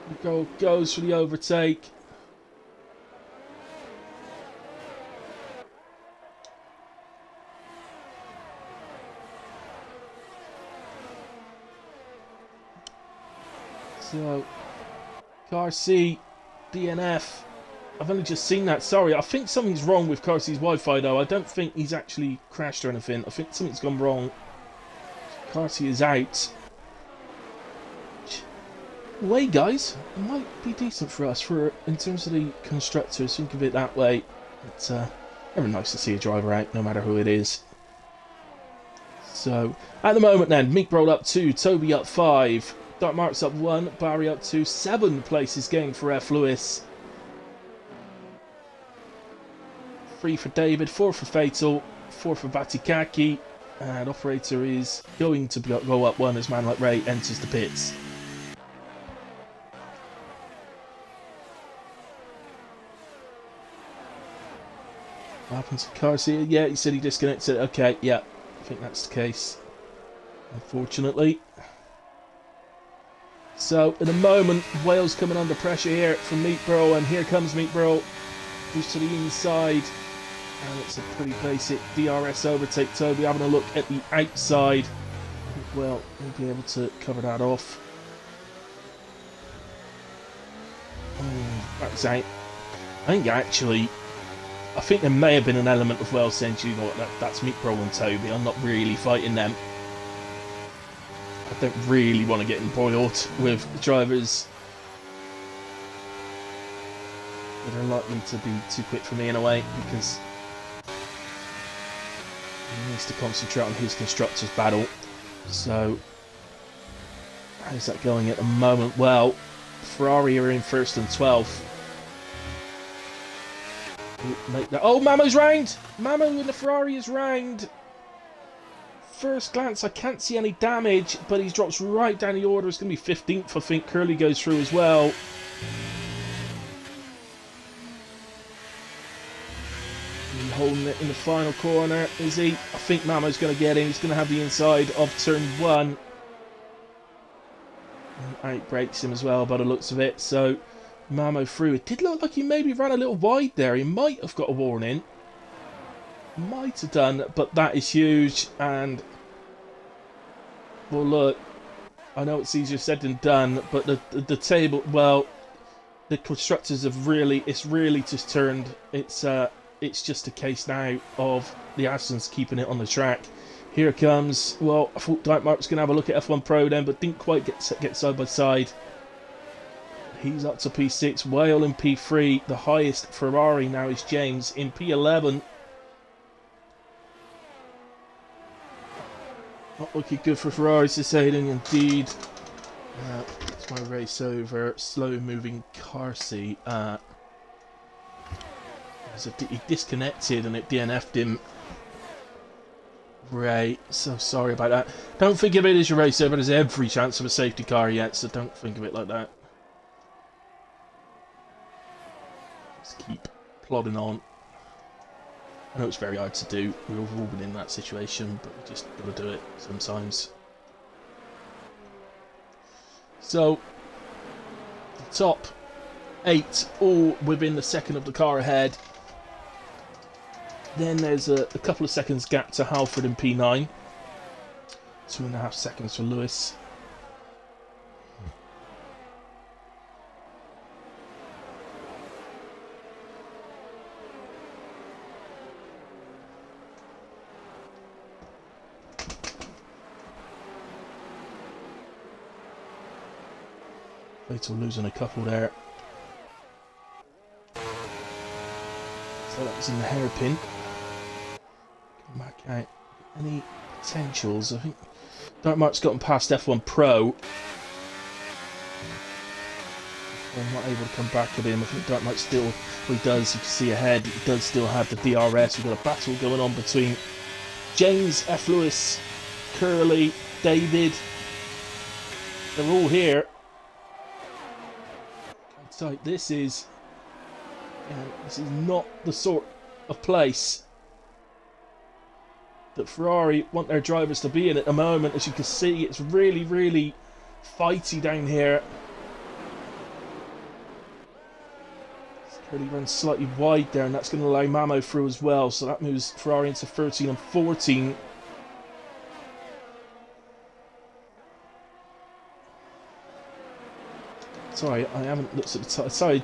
Meatbro goes for the overtake. So, Car C, DNF. I've only just seen that. Sorry, I think something's wrong with Car C's Wi-Fi though. I don't think he's actually crashed or anything. I think something's gone wrong. Car C is out. Way, guys, it might be decent for us in terms of the constructors. Think of it that way. It's never nice to see a driver out, no matter who it is. So, at the moment then, Meatbro up 2, Toby up 5, Dark Marks up 1, Barry up 2, 7 places gained for F. Lewis. 3 for David, 4 for Fatal, 4 for Batikaki, and Operator is going to go up 1 as Man Like Ray enters the pits. What happened to Garcia? Yeah, he said he disconnected. Okay, yeah, I think that's the case, unfortunately. So, in a moment, Wales coming under pressure here from Meatbro, and here comes Meatbro. Goes to the inside, and it's a pretty basic DRS overtake. Toby having a look at the outside. Well, we'll be able to cover that off. That's out. I think there may have been an element of Wales saying, you know what, that's Meatbro and Toby. I'm not really fighting them. I don't really want to get embroiled with drivers that are likely to be too quick for me in a way, because he needs to concentrate on his constructors battle. So How's that going at the moment? Well, Ferrari are in first and 12th. Oh, Mamo's round! Mamo in the Ferrari is round. First glance, I can't see any damage, but he drops right down the order. It's going to be 15th. I think Curly goes through as well. He's holding it in the final corner, is he? I think Mamo's going to get in. He's going to have the inside of turn 1. And outbreaks him as well by the looks of it. So Mamo through. It did look like he maybe ran a little wide there. He might have got a warning. Might have done, but that is huge. And well, look, I know it's easier said than done, but the table, well, the constructors have really, it's really just turned. It's just a case now of the Astons keeping it on the track. Here it comes. Well, I thought Mark was going to have a look at F1 Pro then, but didn't quite get side by side. He's up to P6, Whale in P3. The highest Ferrari now is James in P11. Not looking good for Ferrari, Ciceding, indeed. It's my race over. Slow moving car seat. He disconnected and it DNF'd him. Right, so sorry about that. Don't think of it as your race over. There's every chance of a safety car yet, so don't think of it like that. Just keep plodding on. I know it's very hard to do. We've all been in that situation, but we just got to do it sometimes. So, the top 8 all within the second of the car ahead. Then there's a couple of seconds gap to Halford in P9. 2.5 seconds for Lewis. Vettel losing a couple there. So that was in the hairpin. Come back out. Any potentials? I think Mark's gotten past F1 Pro. I'm not able to come back at him. I think Mark still, well, he does, you can see ahead, he does still have the DRS. We've got a battle going on between James, F. Lewis, Curly, David. They're all here. So this is not the sort of place that Ferrari want their drivers to be in at the moment. As you can see, it's really, really fighty down here. Curly runs slightly wide there, and that's going to allow Mamo through as well. So that moves Ferrari into 13 and 14. Sorry, I haven't looked at the time. Sorry,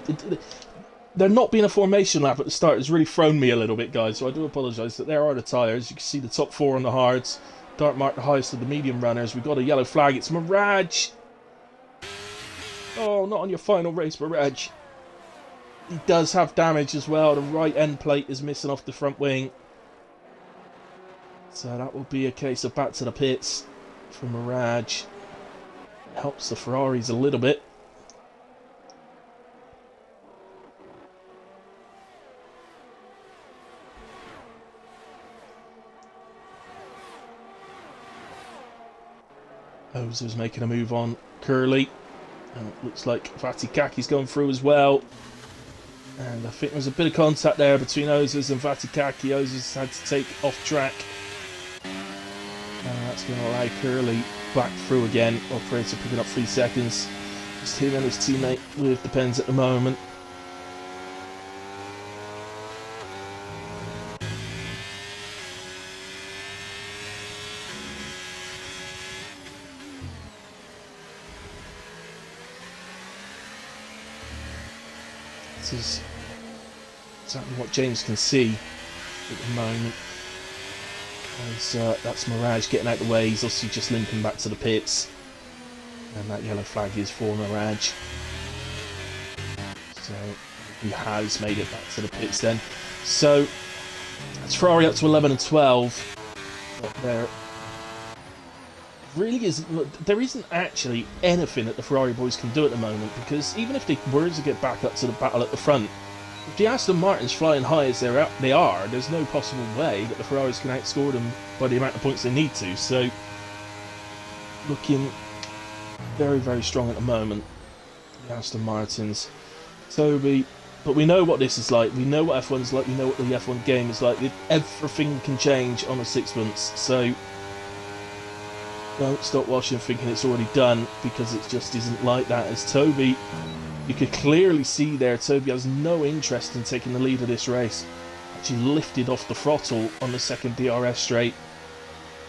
there not being a formation lap at the start has really thrown me a little bit, guys. So I do apologise. That there are the tyres. You can see the top 4 on the hards. Mark the highest of the medium runners. We've got a yellow flag. It's Mirage. Oh, not on your final race, Mirage. He does have damage as well. The right end plate is missing off the front wing. So that will be a case of back to the pits for Mirage. Helps the Ferraris a little bit. Ozer's making a move on Curly. And it looks like Vatikaki's going through as well. And I think there's a bit of contact there between Ozers and Vatikaki. Ozers had to take off track. And that's going to allow Curly back through again. Operator picking up 3 seconds. Just him and his teammate with the pens at the moment. This is exactly what James can see at the moment. That's Mirage getting out of the way. He's obviously just limping back to the pits. And that yellow flag is for Mirage. So he has made it back to the pits then. So it's Ferrari up to 11 and 12. But they're really isn't. There isn't actually anything that the Ferrari boys can do at the moment, because even if they were to get back up to the battle at the front, if the Aston Martins flying high as they are, there's no possible way that the Ferraris can outscore them by the amount of points they need to. So, looking very, very strong at the moment, the Aston Martins. Toby, but we know what this is like. We know what F1's like. We know what the F1 game is like. Everything can change on a sixpence. So, don't stop watching thinking it's already done, because it just isn't like that. As Toby, you could clearly see there, Toby has no interest in taking the lead of this race. Actually lifted off the throttle on the second DRS straight.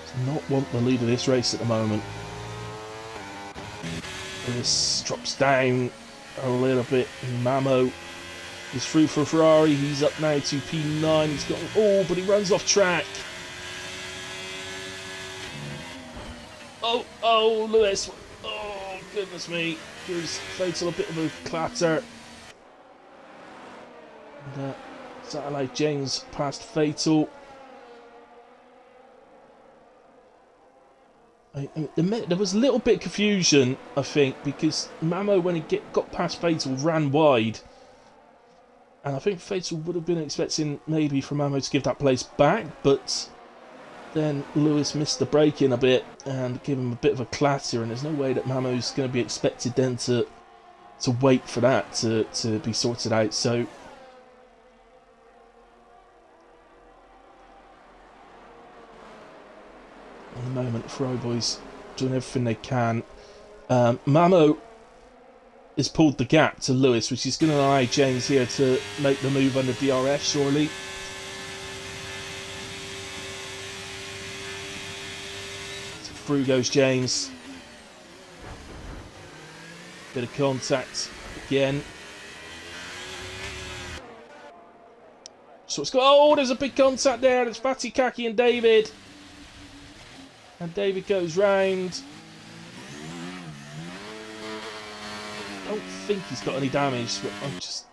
Does not want the lead of this race at the moment. This drops down a little bit. Mamo is through for Ferrari. He's up now to P9. He's got, oh, but he runs off track. Oh, Lewis. Oh, goodness me. Gives Fatal a bit of a clatter. And, Satellite James past Fatal. There was a little bit of confusion, I think, because Mamo, when he got past Fatal, ran wide. And I think Fatal would have been expecting maybe for Mamo to give that place back, but then Lewis missed the brake in a bit and gave him a bit of a clatter, and there's no way that Mamo's going to be expected then to wait for that to be sorted out. So at the moment, the Ferrari boys doing everything they can. Mamo has pulled the gap to Lewis, which is going to allow James here to make the move under DRS, surely. Through goes James. Bit of contact again. So it's got. Oh, there's a big contact there. It's Fatty Kaki and David. And David goes round. I don't think he's got any damage, but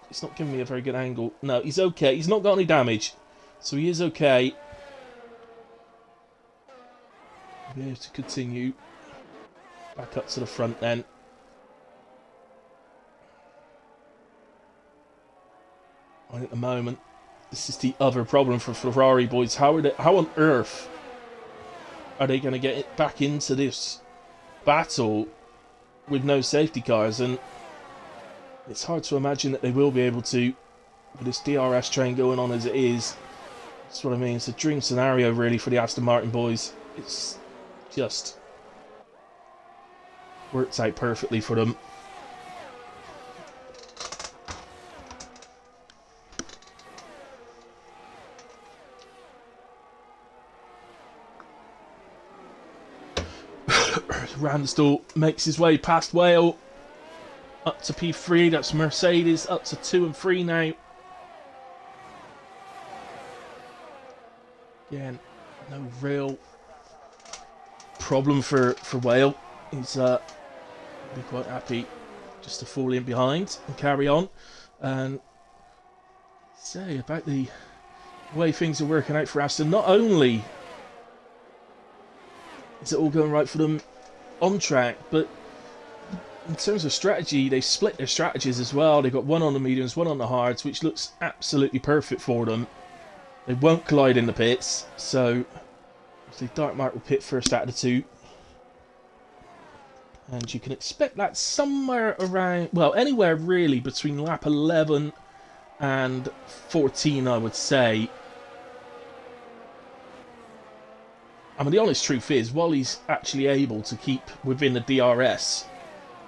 it's not giving me a very good angle. No, he's okay. He's not got any damage. So he is okay. Be able to continue back up to the front then. And at the moment, this is the other problem for Ferrari boys. How on earth are they going to get it back into this battle with no safety cars? And it's hard to imagine that they will be able to, with this DRS train going on as it is. That's what I mean. It's a dream scenario really for the Aston Martin boys. It's just works out perfectly for them. Ramsdell makes his way past Whale up to P3. That's Mercedes up to 2 and 3 now. Again, no real problem for Whale. He's be quite happy just to fall in behind and carry on. And say about the way things are working out for Aston, not only is it all going right for them on track, but in terms of strategy, they split their strategies as well. They've got one on the mediums, one on the hards, which looks absolutely perfect for them. They won't collide in the pits, so Dark Mark will pit first out of the two. And you can expect that somewhere around, well, anywhere really between lap 11 and 14, I would say. I mean, the honest truth is, while he's actually able to keep within the DRS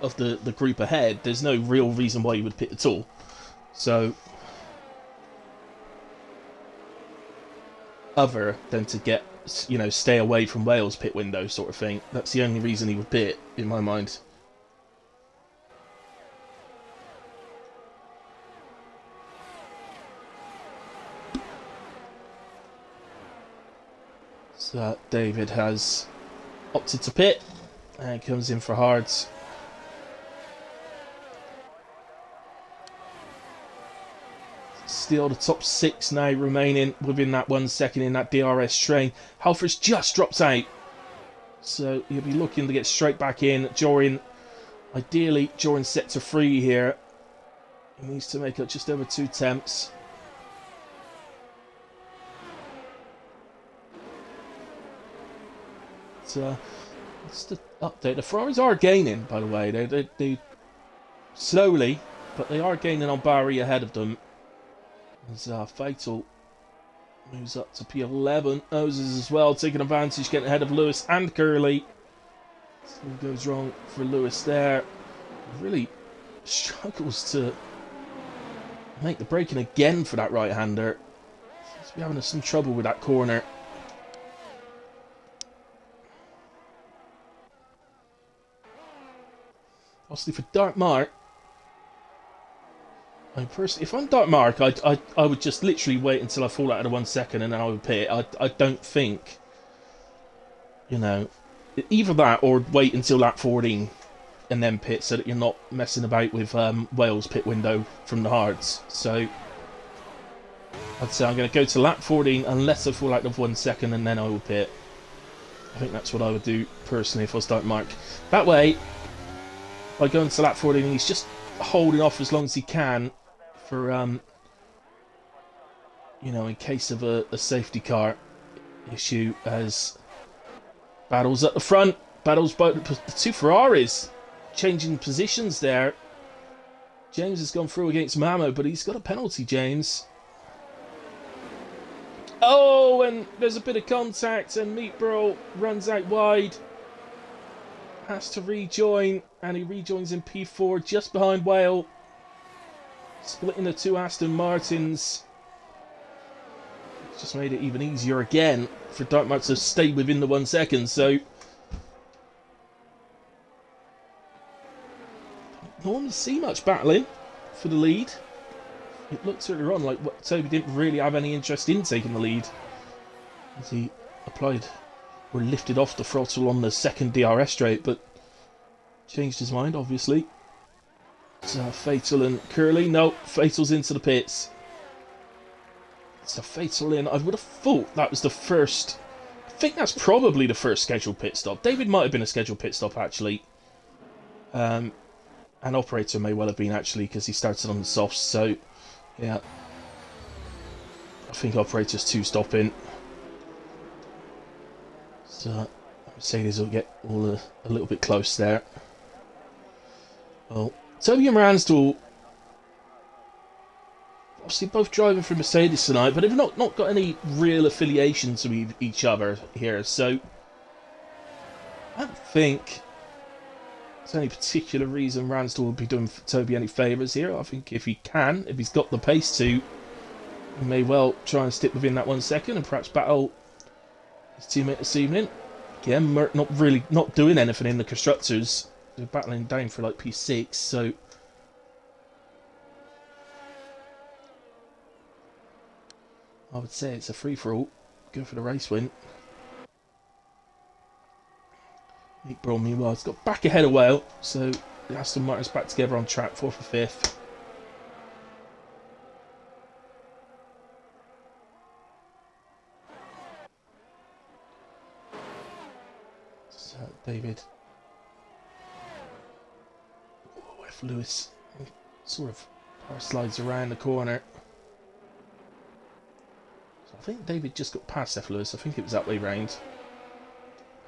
of the group ahead, there's no real reason why he would pit at all. So, other than to get, you know, stay away from Wales pit window sort of thing. That's the only reason he would pit, in my mind. So David has opted to pit and comes in for hards. Still the top 6 now remaining within that 1 second in that DRS train. Halford's just dropped out. So he'll be looking to get straight back in. Jorin, ideally, Jorin sector 3 here. He needs to make up just over 2 attempts. So, just the update. The Ferraris are gaining, by the way. They slowly, but they are gaining on Barry ahead of them. As Fatal moves up to P11. Oses as well, taking advantage, getting ahead of Lewis and Curly. Something goes wrong for Lewis there. Really struggles to make the braking again for that right-hander. Seems to be having some trouble with that corner. Obviously for Dark Mark, if I'm Dark Mark, I would just literally wait until I fall out of the 1 second and then I would pit. I don't think, you know, either that or wait until lap 14 and then pit so that you're not messing about with Wales pit window from the hards. So I'd say I'm going to go to lap 14 unless I fall out of 1 second and then I will pit. I think that's what I would do personally if I was Dark Mark. That way, by going to lap 14, he's just holding off as long as he can for, you know, in case of a safety car issue, as battles at the front, battles both the 2 Ferraris, changing positions there. James has gone through against Mamo, but he's got a penalty, James. Oh, and there's a bit of contact, and Meatbro runs out wide. Has to rejoin, and he rejoins in P4 just behind Whale, splitting the 2 Aston Martins. It's just made it even easier again for Dark Mark to stay within the 1 second. So don't normally see much battling for the lead. It looks earlier on like Toby didn't really have any interest in taking the lead as he applied or lifted off the throttle on the second DRS straight, but changed his mind, obviously. So Fatal and Curly. No, Fatal's into the pits. So Fatal in. I would have thought that was the first. I think that's probably the first scheduled pit stop. David might have been a scheduled pit stop, actually. And Operator may well have been, actually, because he started on the softs. So, yeah. I think Operator's 2 stopping. So Mercedes will get all a little bit close there. Well, Toby and Ransdell obviously both driving for Mercedes tonight, but they've not got any real affiliation to each other here. So I don't think there's any particular reason Ransdell will be doing Toby any favours here. I think if he can, if he's got the pace to, he may well try and stick within that 1 second and perhaps battle his teammate this evening. Again, Merck not doing anything in the constructors. They're battling down for like P6, so I would say it's a free-for-all. Go for the race win. Nick Brawl, meanwhile, has got back ahead of Whale, so the Aston Martin's back together on track, 4th or 5th. So, David. Oh, if Lewis sort of power slides around the corner. So I think David just got past F. Lewis. I think it was that way round.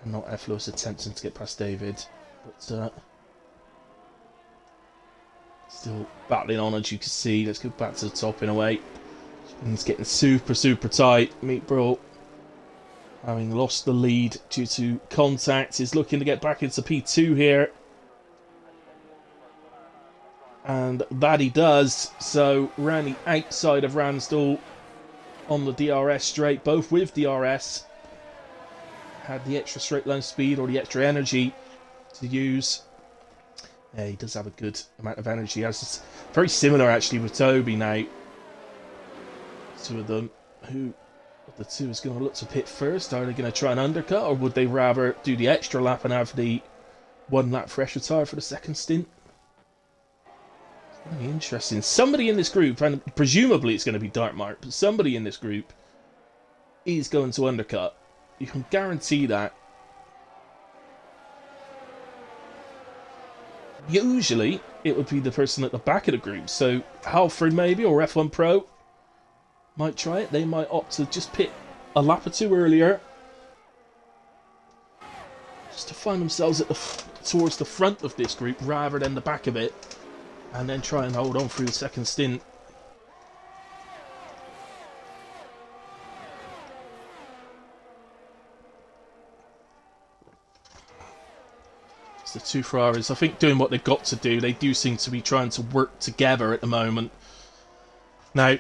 And not F. Lewis attempting to get past David. But still battling on, as you can see. Let's go back to the top in a way. It's getting super, super tight. Meat Brawl, having lost the lead due to contact, is looking to get back into P2 here. And that he does. So round the outside of Ransdell on the DRS straight, both with DRS. Had the extra straight line speed or the extra energy to use. Yeah, he does have a good amount of energy. It's very similar actually with Toby now. Two of them. Who of the two is going to look to pit first? Are they going to try and undercut, or would they rather do the extra lap and have the 1 lap fresh retire for the second stint? It's going to be interesting. Somebody in this group, and presumably it's going to be Dartmark, but somebody in this group is going to undercut. You can guarantee that. usually it would be the person at the back of the group. So Halford maybe, or F1 Pro might try it. They might opt to just pit a lap or two earlier, just to find themselves at towards the front of this group rather than the back of it, and then try and hold on through the second stint. It's the two Ferraris, I think, doing what they've got to do. They do seem to be trying to work together at the moment. Now,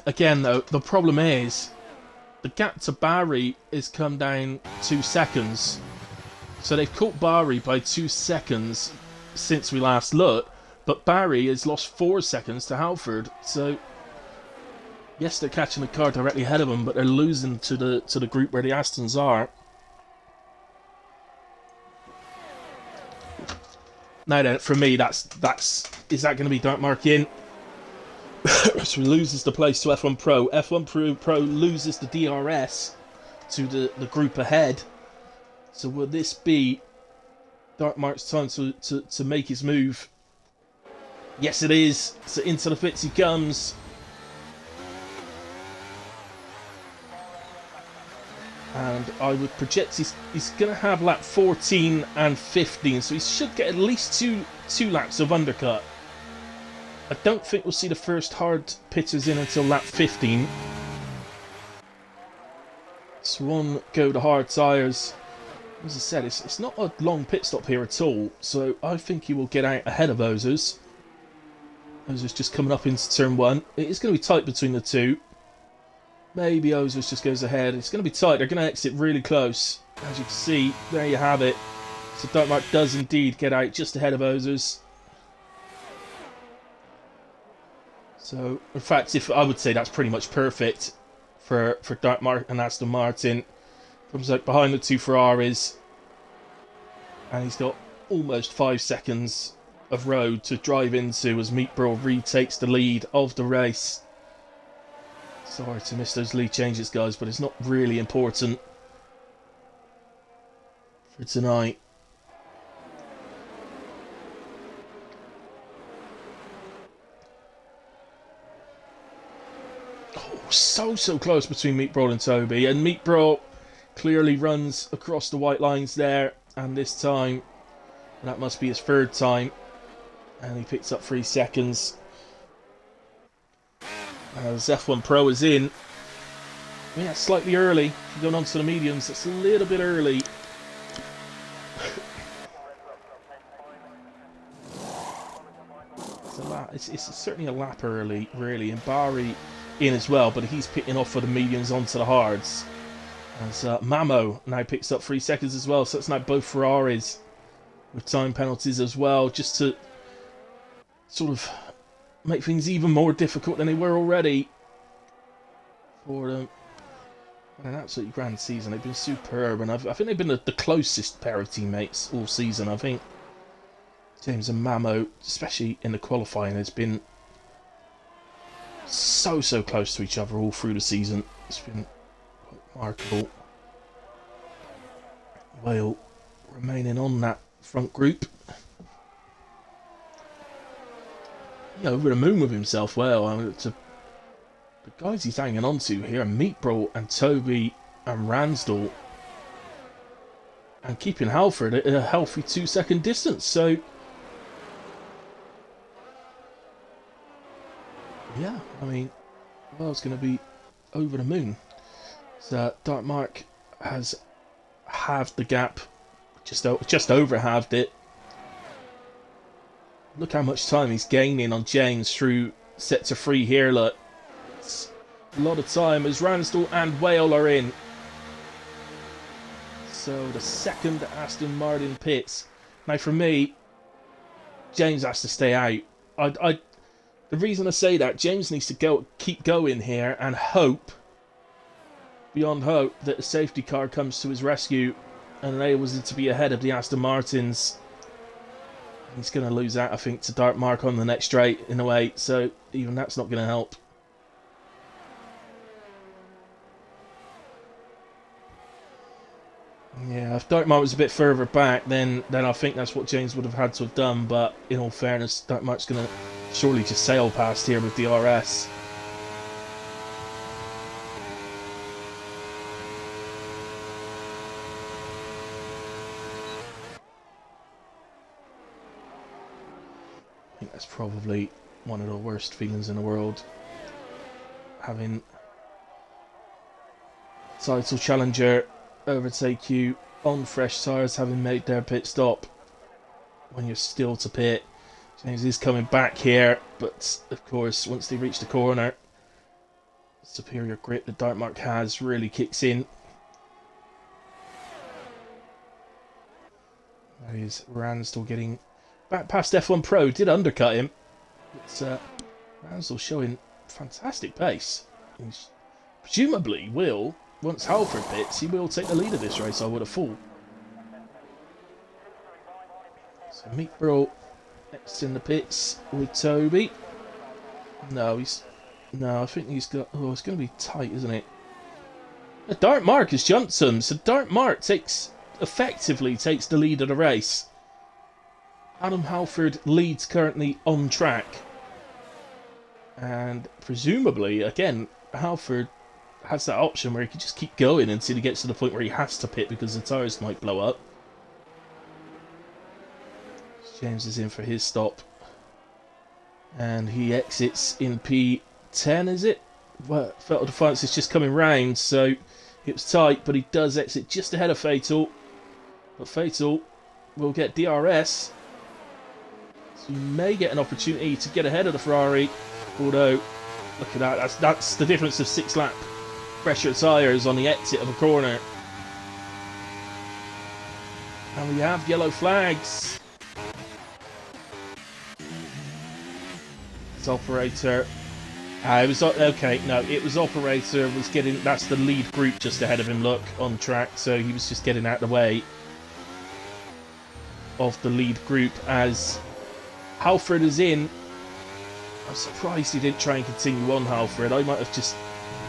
again though, the problem is the gap to Barry has come down 2 seconds. So they've caught Barry by 2 seconds since we last looked, but Barry has lost 4 seconds to Halford. So yes, they're catching the car directly ahead of them, but they're losing to the group where the Astons are. Now then, for me, is that going to be Dartmark in? So he loses the place to F1 Pro. F1 Pro loses the DRS to the group ahead. So will this be Dartmark's time to make his move? Yes, it is. So into the pits he comes. And I would project he's going to have lap 14 and 15, so he should get at least two laps of undercut. I don't think we'll see the first hard pitters in until lap 15. Swan go to hard tyres. As I said, it's not a long pit stop here at all, so I think he will get out ahead of Ozers. Ozers just coming up into turn 1. It is going to be tight between the two. Maybe Ozers just goes ahead. It's going to be tight. They're going to exit really close. As you can see, there you have it. So Dartmark does indeed get out just ahead of Ozers. So, in fact, I would say that's pretty much perfect for Dartmark and Aston Martin. Comes out behind the two Ferraris. And he's got almost 5 seconds of road to drive into as Meatbrawl retakes the lead of the race. Sorry to miss those lead changes, guys, but it's not really important for tonight. Oh, so close between Meatbrawl and Toby, and Meatbrawl clearly runs across the white lines there, and this time, that must be his 3rd time, and he picks up 3 seconds. As F1 Pro is in. I mean, that's slightly early. If you're going on to the mediums, it's a little bit early. It's certainly a lap early, really. And Barry in as well, but he's picking off for the mediums onto the hards. As Mamo now picks up 3 seconds as well, so it's now both Ferraris with time penalties as well, just to sort of make things even more difficult than they were already for them. An absolutely grand season. They've been superb, and I think they've been the closest pair of teammates all season. I think James and Mamo, especially in the qualifying, has been so close to each other all through the season. It's been quite remarkable. Whale remaining on that front group. Over the moon with himself. Well, I mean, the guys he's hanging on to here are Meatbrawl and Toby and Ransdell, and keeping Halford at a healthy 2 second distance. So yeah, I mean, Wales going to be over the moon. So Dartmark has halved the gap, just over halved it. Look how much time he's gaining on James through sector 3 here. Look, it's a lot of time as Ransdell and Whale are in. So the second Aston Martin pits. Now for me, James has to stay out. The reason I say that, James needs to keep going here and hope, beyond hope, that the safety car comes to his rescue and enables him to be ahead of the Aston Martins. He's going to lose out, I think, to Dartmark on the next straight, in a way, so even that's not going to help. Yeah, if Dartmouth was a bit further back, then I think that's what James would have had to have done. But in all fairness, Dartmouth's going to surely just sail past here with DRS. I think that's probably one of the worst feelings in the world. Having title challenger overtake you on fresh tyres, having made their pit stop when you're still to pit. James is coming back here, but of course once they reach the corner, the superior grip that Dartmark has really kicks in. There he is, Ransdell getting back past F1 Pro, did undercut him, but Ransdell showing fantastic pace. He's presumably will, once Halford pits, he will take the lead of this race, I would have thought. So Meatbro next in the pits with Toby. No, I think he's got. Oh, it's going to be tight, isn't it? Dartmark has jumped him, so Dartmark effectively takes the lead of the race. Adam Halford leads currently on track, and presumably, again, Halford has that option where he can just keep going until he gets to the point where he has to pit because the tyres might blow up. James is in for his stop, and he exits in P10, is it? Well, Fatal Defiance is just coming round, so it was tight, but he does exit just ahead of Fatal. But Fatal will get DRS, so he may get an opportunity to get ahead of the Ferrari, although, look at that, that's the difference of 6 lap pressure tyres on the exit of a corner. And we have yellow flags. It's operator. It was okay. No, it was operator was getting. That's the lead group just ahead of him. Look on track, so he was just getting out of the way of the lead group as Halford is in. I'm surprised he didn't try and continue on Halford. I might have just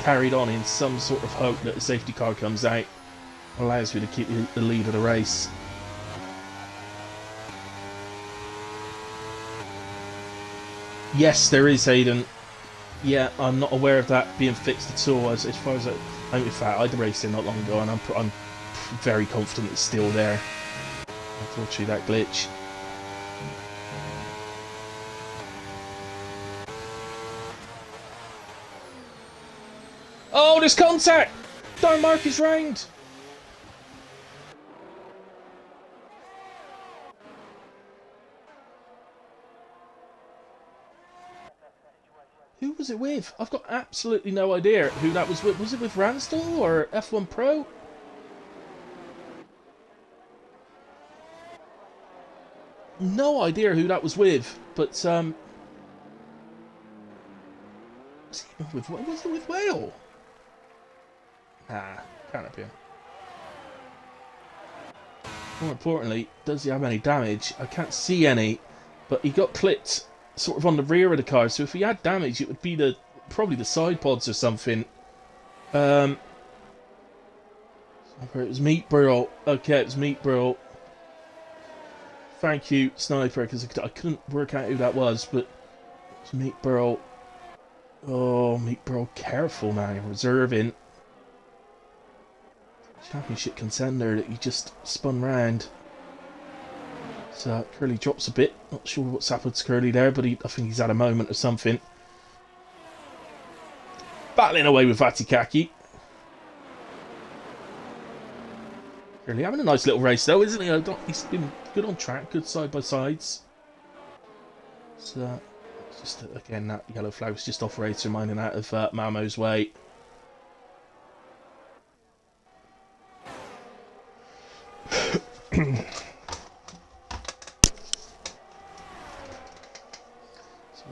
carried on in some sort of hope that the safety car comes out, allows me to keep the lead of the race. Yes, there is, Hayden. Yeah, I'm not aware of that being fixed at all. As far as in fact, I raced it not long ago, and I'm very confident it's still there. Unfortunately, that glitch. Oh, there's contact! Dartmark is round! Who was it with? I've got absolutely no idea who that was with. Was it with Ransdell or F1 Pro? No idea who that was with, but was it with Whale? Nah, can't have been. More importantly, does he have any damage? I can't see any, but he got clipped sort of on the rear of the car, so if he had damage it would be probably the side pods or something. It was Meatbro. Okay, it was Meatbro. Thank you, Sniper, because I couldn't work out who that was, but it was Meatbro. Oh, Meatbro, careful now, reserving. Championship contender that he just spun round. So Curly drops a bit. Not sure what's happened to Curly there, but I think he's had a moment or something. Battling away with Vatikaki. Curly having a nice little race though, isn't he? He's been good on track, good side by sides. So it's just again that yellow flag was just operator minding out of Malmo's way.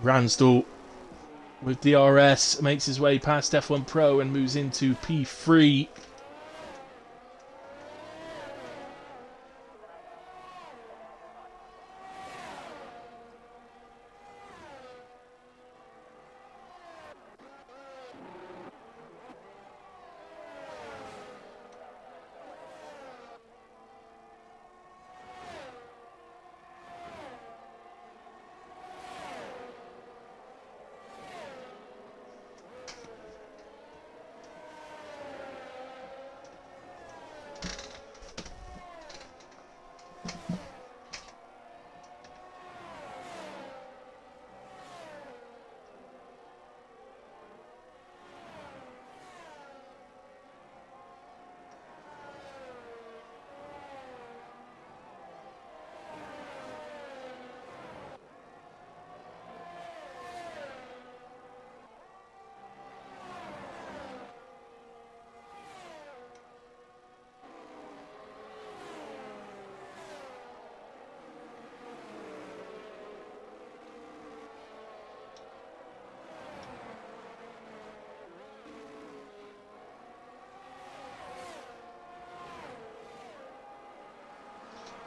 Ransdell with DRS makes his way past F1 Pro and moves into P3.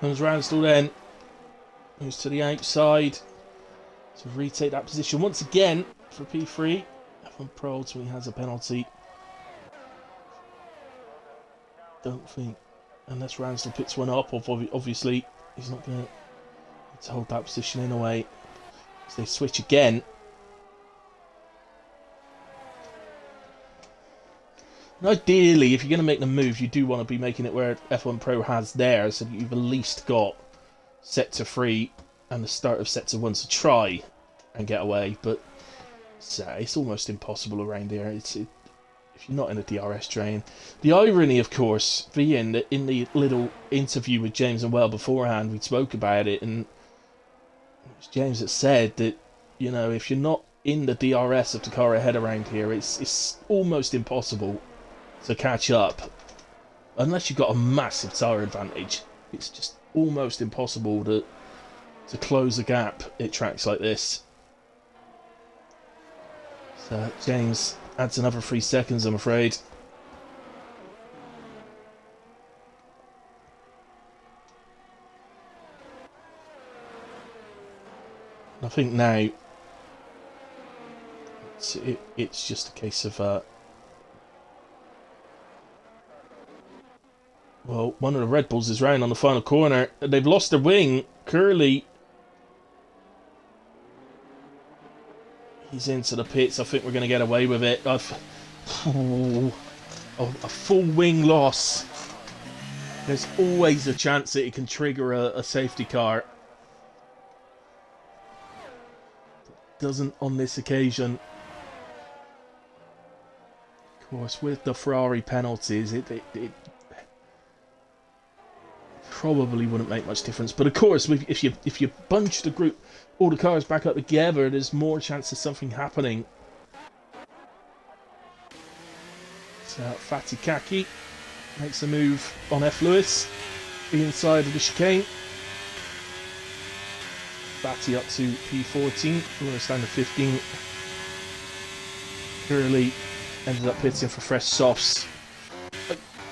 Comes Ransdell then. Moves to the outside. To retake that position once again for P3. F1 Pro ultimately has a penalty. Don't think, unless Ransdell picks one up, obviously he's not going to hold that position in a way. So they switch again. And ideally, if you're going to make the move, you do want to be making it where F1 Pro has theirs, so that you've at least got sector 3 and the start of sector 1 to try and get away. But it's almost impossible around here. If you're not in a DRS train. The irony, of course, being that in the little interview with James and Well beforehand, we spoke about it, and it was James that said that, you know, if you're not in the DRS of the car ahead around here, it's almost impossible to catch up unless you've got a massive tyre advantage. It's just almost impossible to close a gap at tracks like this. So James adds another 3 seconds, I'm afraid. I think now it's just a case of well, one of the Red Bulls is round on the final corner. They've lost their wing. Curly, he's into the pits. I think we're going to get away with it. A full wing loss. There's always a chance that it can trigger a safety car. Doesn't on this occasion. Of course, with the Ferrari penalties, it probably wouldn't make much difference. But of course, if you bunch the group, all the cars back up together, there's more chance of something happening. So Fatty Kaki makes a move on F. Lewis, the inside of the chicane. Fatty up to P14, Lewis down to 15. Curly ended up pitting for fresh softs.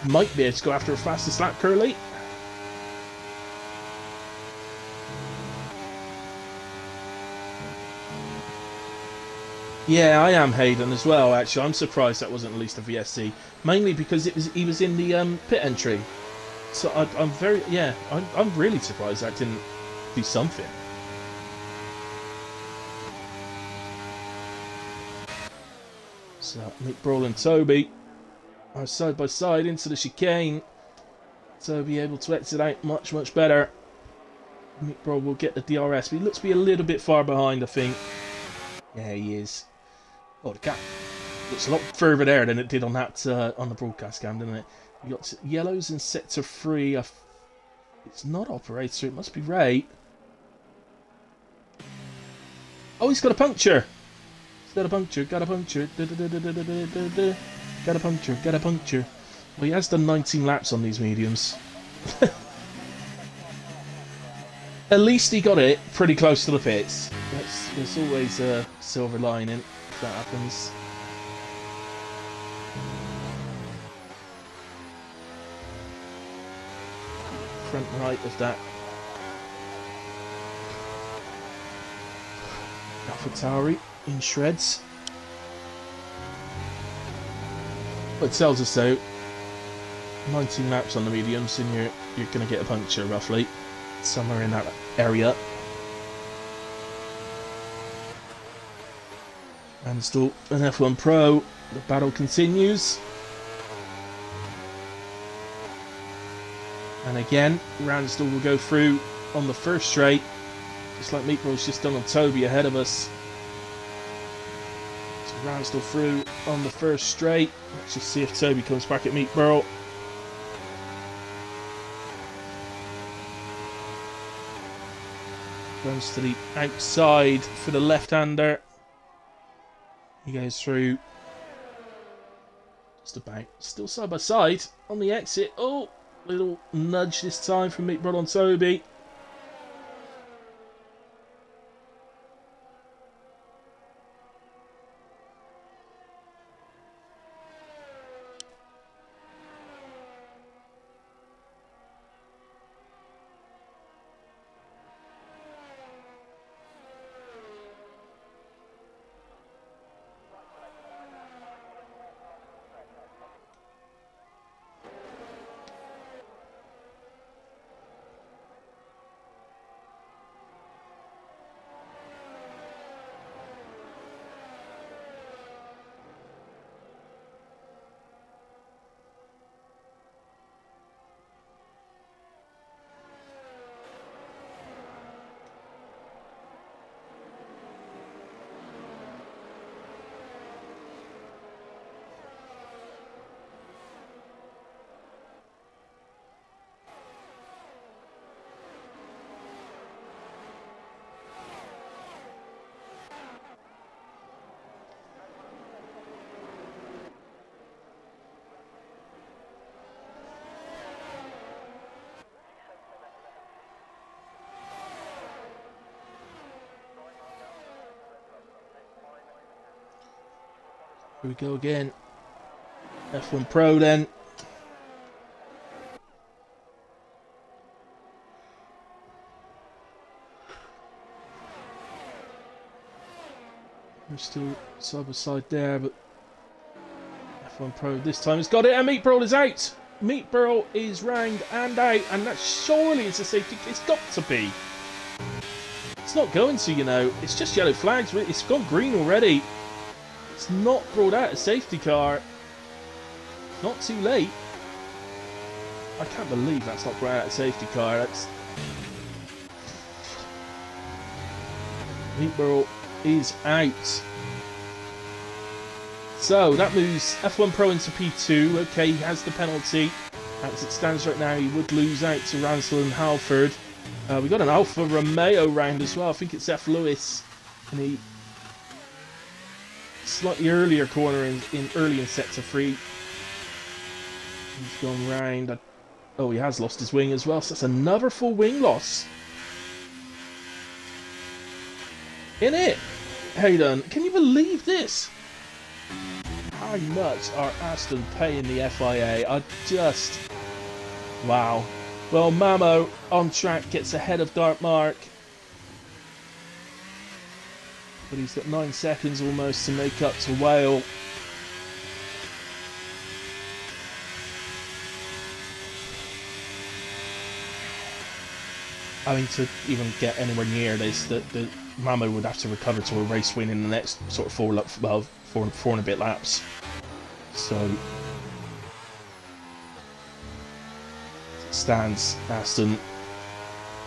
Might be able to go after a fastest lap, Curly. Yeah, I am Hayden as well, actually. I'm surprised that wasn't at least a VSC. Mainly because he was in the pit entry. So I'm really surprised that didn't do something. So Mick Brawl and Toby are side by side into the chicane. Toby able to exit out much, much better. Mick Brawl will get the DRS, but he looks to be a little bit far behind, I think. Yeah, he is. Oh, the gap looks a lot further there than it did on that on the broadcast cam, didn't it? You got yellows in sector 3. It's not operator. It must be Ray. Oh, he's got a puncture. He's got a puncture. Got a puncture. Got a puncture. Got a puncture. Well, he has done 19 laps on these mediums. At least he got it pretty close to the pits. There's always a silver lining if that happens. Front right of that AlphaTauri in shreds. Well, it tells us though 19 laps on the mediums and you're going to get a puncture roughly somewhere in that area. And still an F1 Pro. The battle continues. And again, Ransdell will go through on the first straight, just like Meatball's just done on Toby ahead of us. So Ransdell through on the first straight. Let's just see if Toby comes back at Meatball. Runs to the outside for the left-hander. He goes through just about, still side by side on the exit. Oh, little nudge this time from Mick Brodd on Toby. Here we go again. F1 Pro then. We're still side by side there, but F1 Pro this time has got it, and Meat Burl is out. Meat Burl is round and out, and that surely is a safety. It's got to be. It's not going to, you know. It's just yellow flags. It's gone green already. It's not brought out a safety car. Not too late. I can't believe that's not brought out a safety car. That's Meat Burl is out. So that moves F1 Pro into P2. Okay, he has the penalty. As it stands right now, he would lose out to Ransel and Halford. We got an Alfa Romeo round as well. I think it's F. Lewis. And he slightly earlier corner early in sector 3. He's gone round. Oh, he has lost his wing as well. So that's another full wing loss. In it. Hayden, can you believe this? How much are Aston paying the FIA? I just... Wow. Well, Mamo on track gets ahead of Dartmark. But he's got 9 seconds almost to make up to Whale. I mean, to even get anywhere near this, the Mamo would have to recover to a race win in the next sort of four and a bit laps. So stands, Aston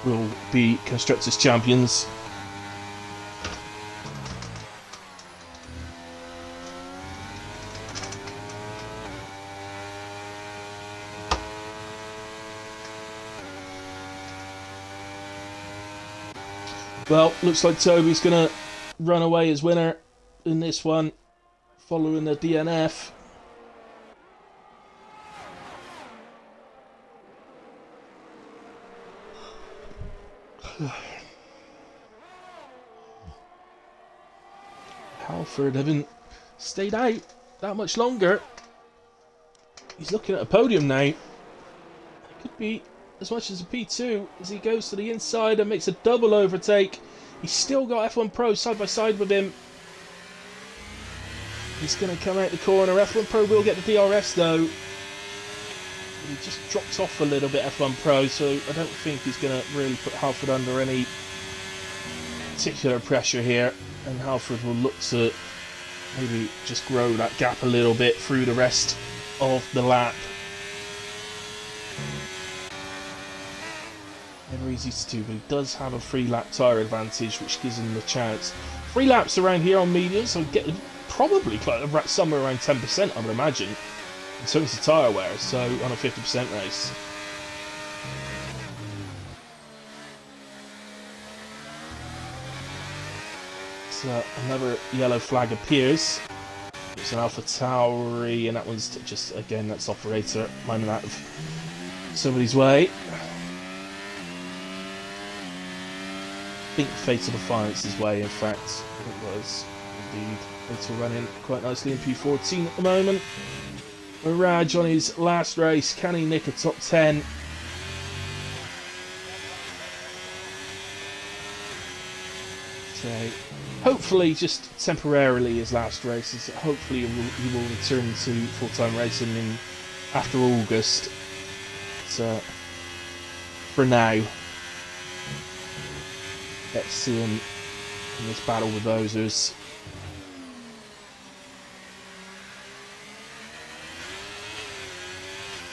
will be Constructors' champions. Well, looks like Toby's going to run away as winner in this one, following the DNF. Halford haven't stayed out that much longer. He's looking at a podium now. It could be as much as a P2 as he goes to the inside and makes a double overtake. He's still got F1 Pro side by side with him. He's going to come out the corner. F1 Pro will get the DRS though. He just dropped off a little bit, F1 Pro, so I don't think he's going to really put Halford under any particular pressure here. And Halford will look to maybe just grow that gap a little bit through the rest of the lap. Never easy to do, but he does have a 3-lap tyre advantage, which gives him the chance. 3 laps around here on medium, so get probably somewhere around 10%, I would imagine, in terms of tyre wear, so on a 50% race. So another yellow flag appears. It's an Alpha Tauri, and that one's just, again, that's operator minding out of somebody's way. I think Fatal Defiance's way, in fact, it was indeed. Fatal running quite nicely in P14 at the moment. Mirage on his last race, can he nick a top 10? So, hopefully, just temporarily his last race. Hopefully he will return to full-time racing after August. So, for now, let's see him in this battle with Ozers.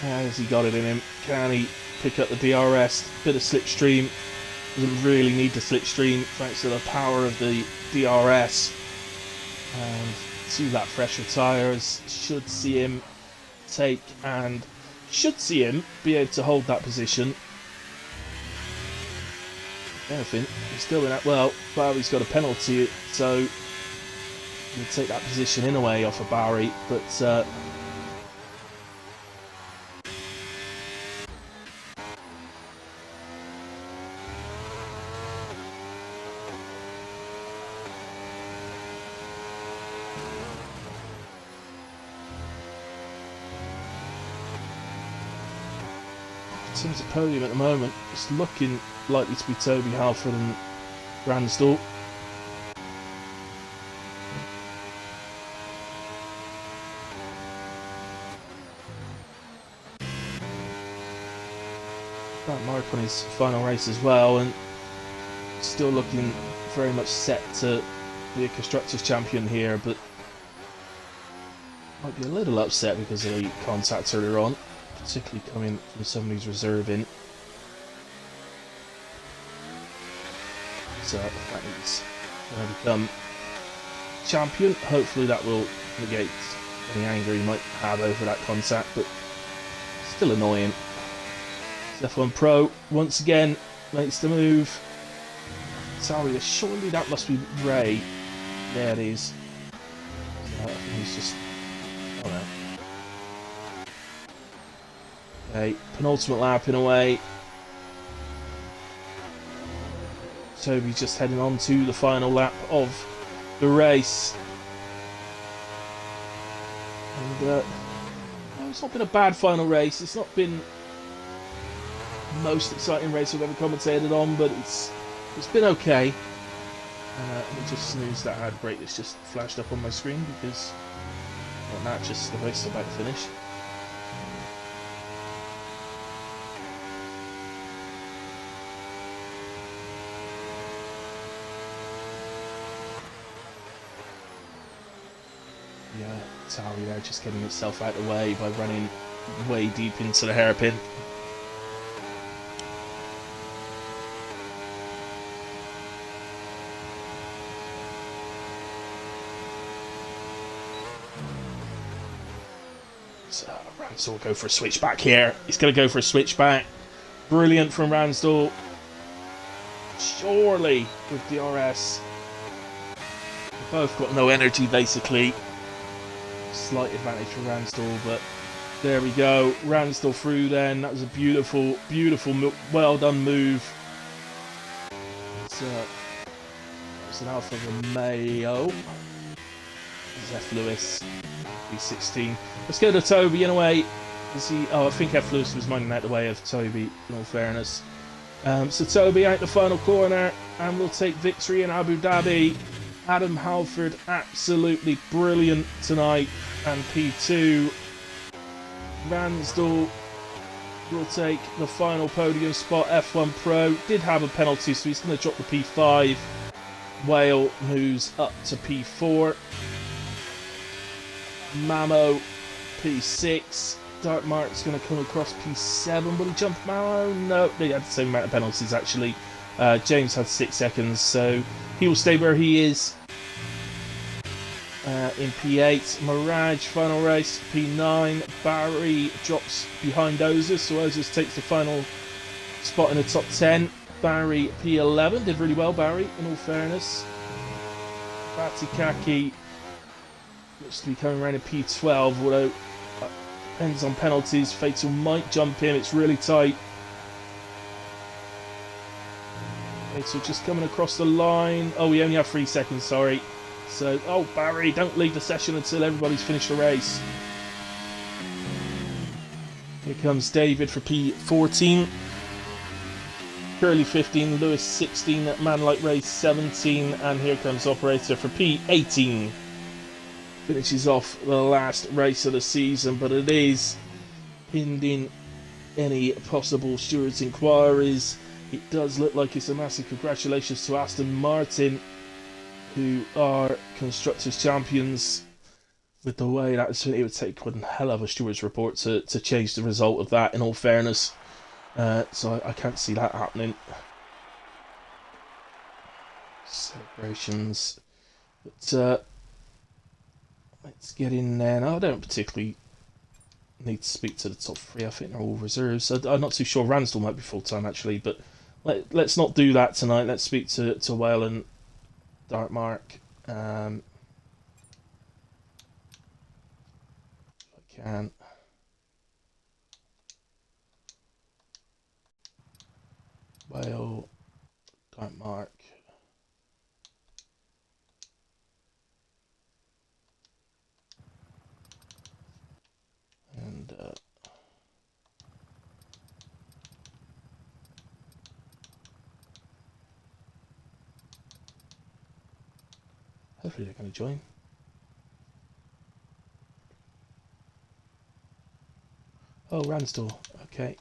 Has he got it in him? Can he pick up the DRS? Bit of slipstream. Doesn't really need the slipstream thanks to the power of the DRS. And 2-lap fresher tyres should see him take and should see him be able to hold that position. Anything, he's still in that. Well, Barry's got a penalty, so he'll take that position in a way off of Barry, but in terms of podium at the moment, it's looking likely to be Toby Halford and Ransdell. Mark on his final race as well, and still looking very much set to be a Constructors Champion here, but might be a little upset because of the contact earlier on, particularly coming from someone who's reserving. So the fact that he's going to become champion, hopefully that will negate any anger he might have over that contact, but still annoying. F1 Pro once again makes the move. Sorry, surely that must be Ray. There it is. So I think he's just. Oh no. Okay, penultimate lap in a way. Toby's just heading on to the final lap of the race. And it's not been a bad final race. It's not been most exciting race I've ever commentated on, but it's been okay. Let me just snooze that ad break that's just flashed up on my screen because well, now just the race is about to finish. Yeah, Tauri there just getting itself out of the way by running way deep into the hairpin. Ransdell will go for a switchback here. He's going to go for a switchback. Brilliant from Ransdell. Surely with DRS. They've both got no energy basically. Slight advantage for Ransdell, but there we go. Ransdell through then. That was a beautiful, beautiful, well done move. It's an Alfa Romeo. F. Lewis. 16. Let's go to Toby in a way. I think F. Lewis was minding out the way of Toby, in all fairness. So Toby out the final corner, and we'll take victory in Abu Dhabi. Adam Halford, absolutely brilliant tonight, and P2. Ransdell will take the final podium spot. F1 Pro did have a penalty, so he's going to drop the P5. Whale moves up to P4. Mamo, P6. Dark Mark's going to come across P7. Will he jump Mamo? No, they had the same amount of penalties actually. James had 6 seconds, so he will stay where he is. In P8, Mirage, final race, P9. Barry drops behind Ozers, so Ozers takes the final spot in the top 10. Barry, P11, did really well, Barry, in all fairness. Batikaki looks to be coming around in P12, although depends on penalties. Fatal might jump in, it's really tight. Fatal just coming across the line. Oh, we only have 3 seconds, sorry. So, oh, Barry, don't leave the session until everybody's finished the race. Here comes David for P14. Curly 15, Lewis 16, Manlight Race 17, and here comes Operator for P18. Finishes off the last race of the season, but it is pending any possible stewards' inquiries. It does look like it's a massive congratulations to Aston Martin, who are Constructors Champions. With the way that it would take one hell of a stewards report to change the result of that, in all fairness. So I can't see that happening. Celebrations. But let's get in there. Now, I don't particularly need to speak to the top 3. I think they're all reserves. I'm not too sure. Ransdell might be full-time, actually. But let's not do that tonight. Let's speak to Whale and Dark Mark. If I can. Whale, Dark Mark. And Hopefully they're going to join. Oh, Ransdell. Okay.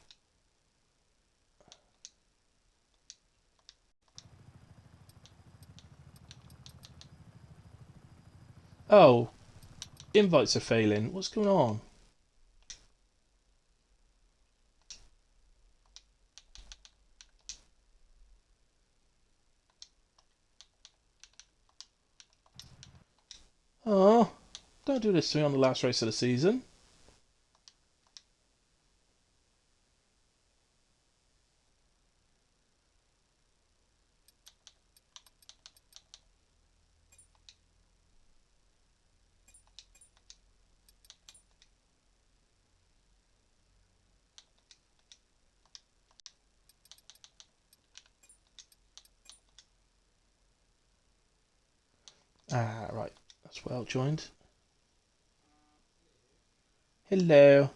Oh, invites are failing. What's going on? Oh, don't do this to me on the last race of the season. Ah, right. That's well joined. Hello.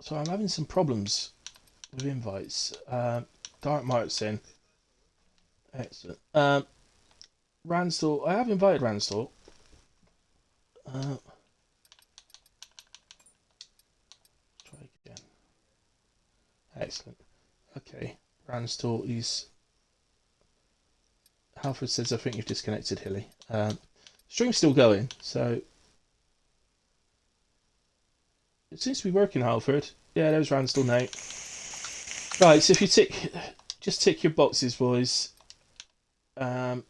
So I'm having some problems with invites. Dark Martin. Excellent. Ransdell. I have invited Ransdell. Try again. Excellent. Okay. Ransdell is. Halford says, I think you've disconnected, Hilly. Stream's still going, so. It seems to be working, Halford. Yeah, there's Ransdell now. Right, so if you just tick your boxes, boys. Yeah.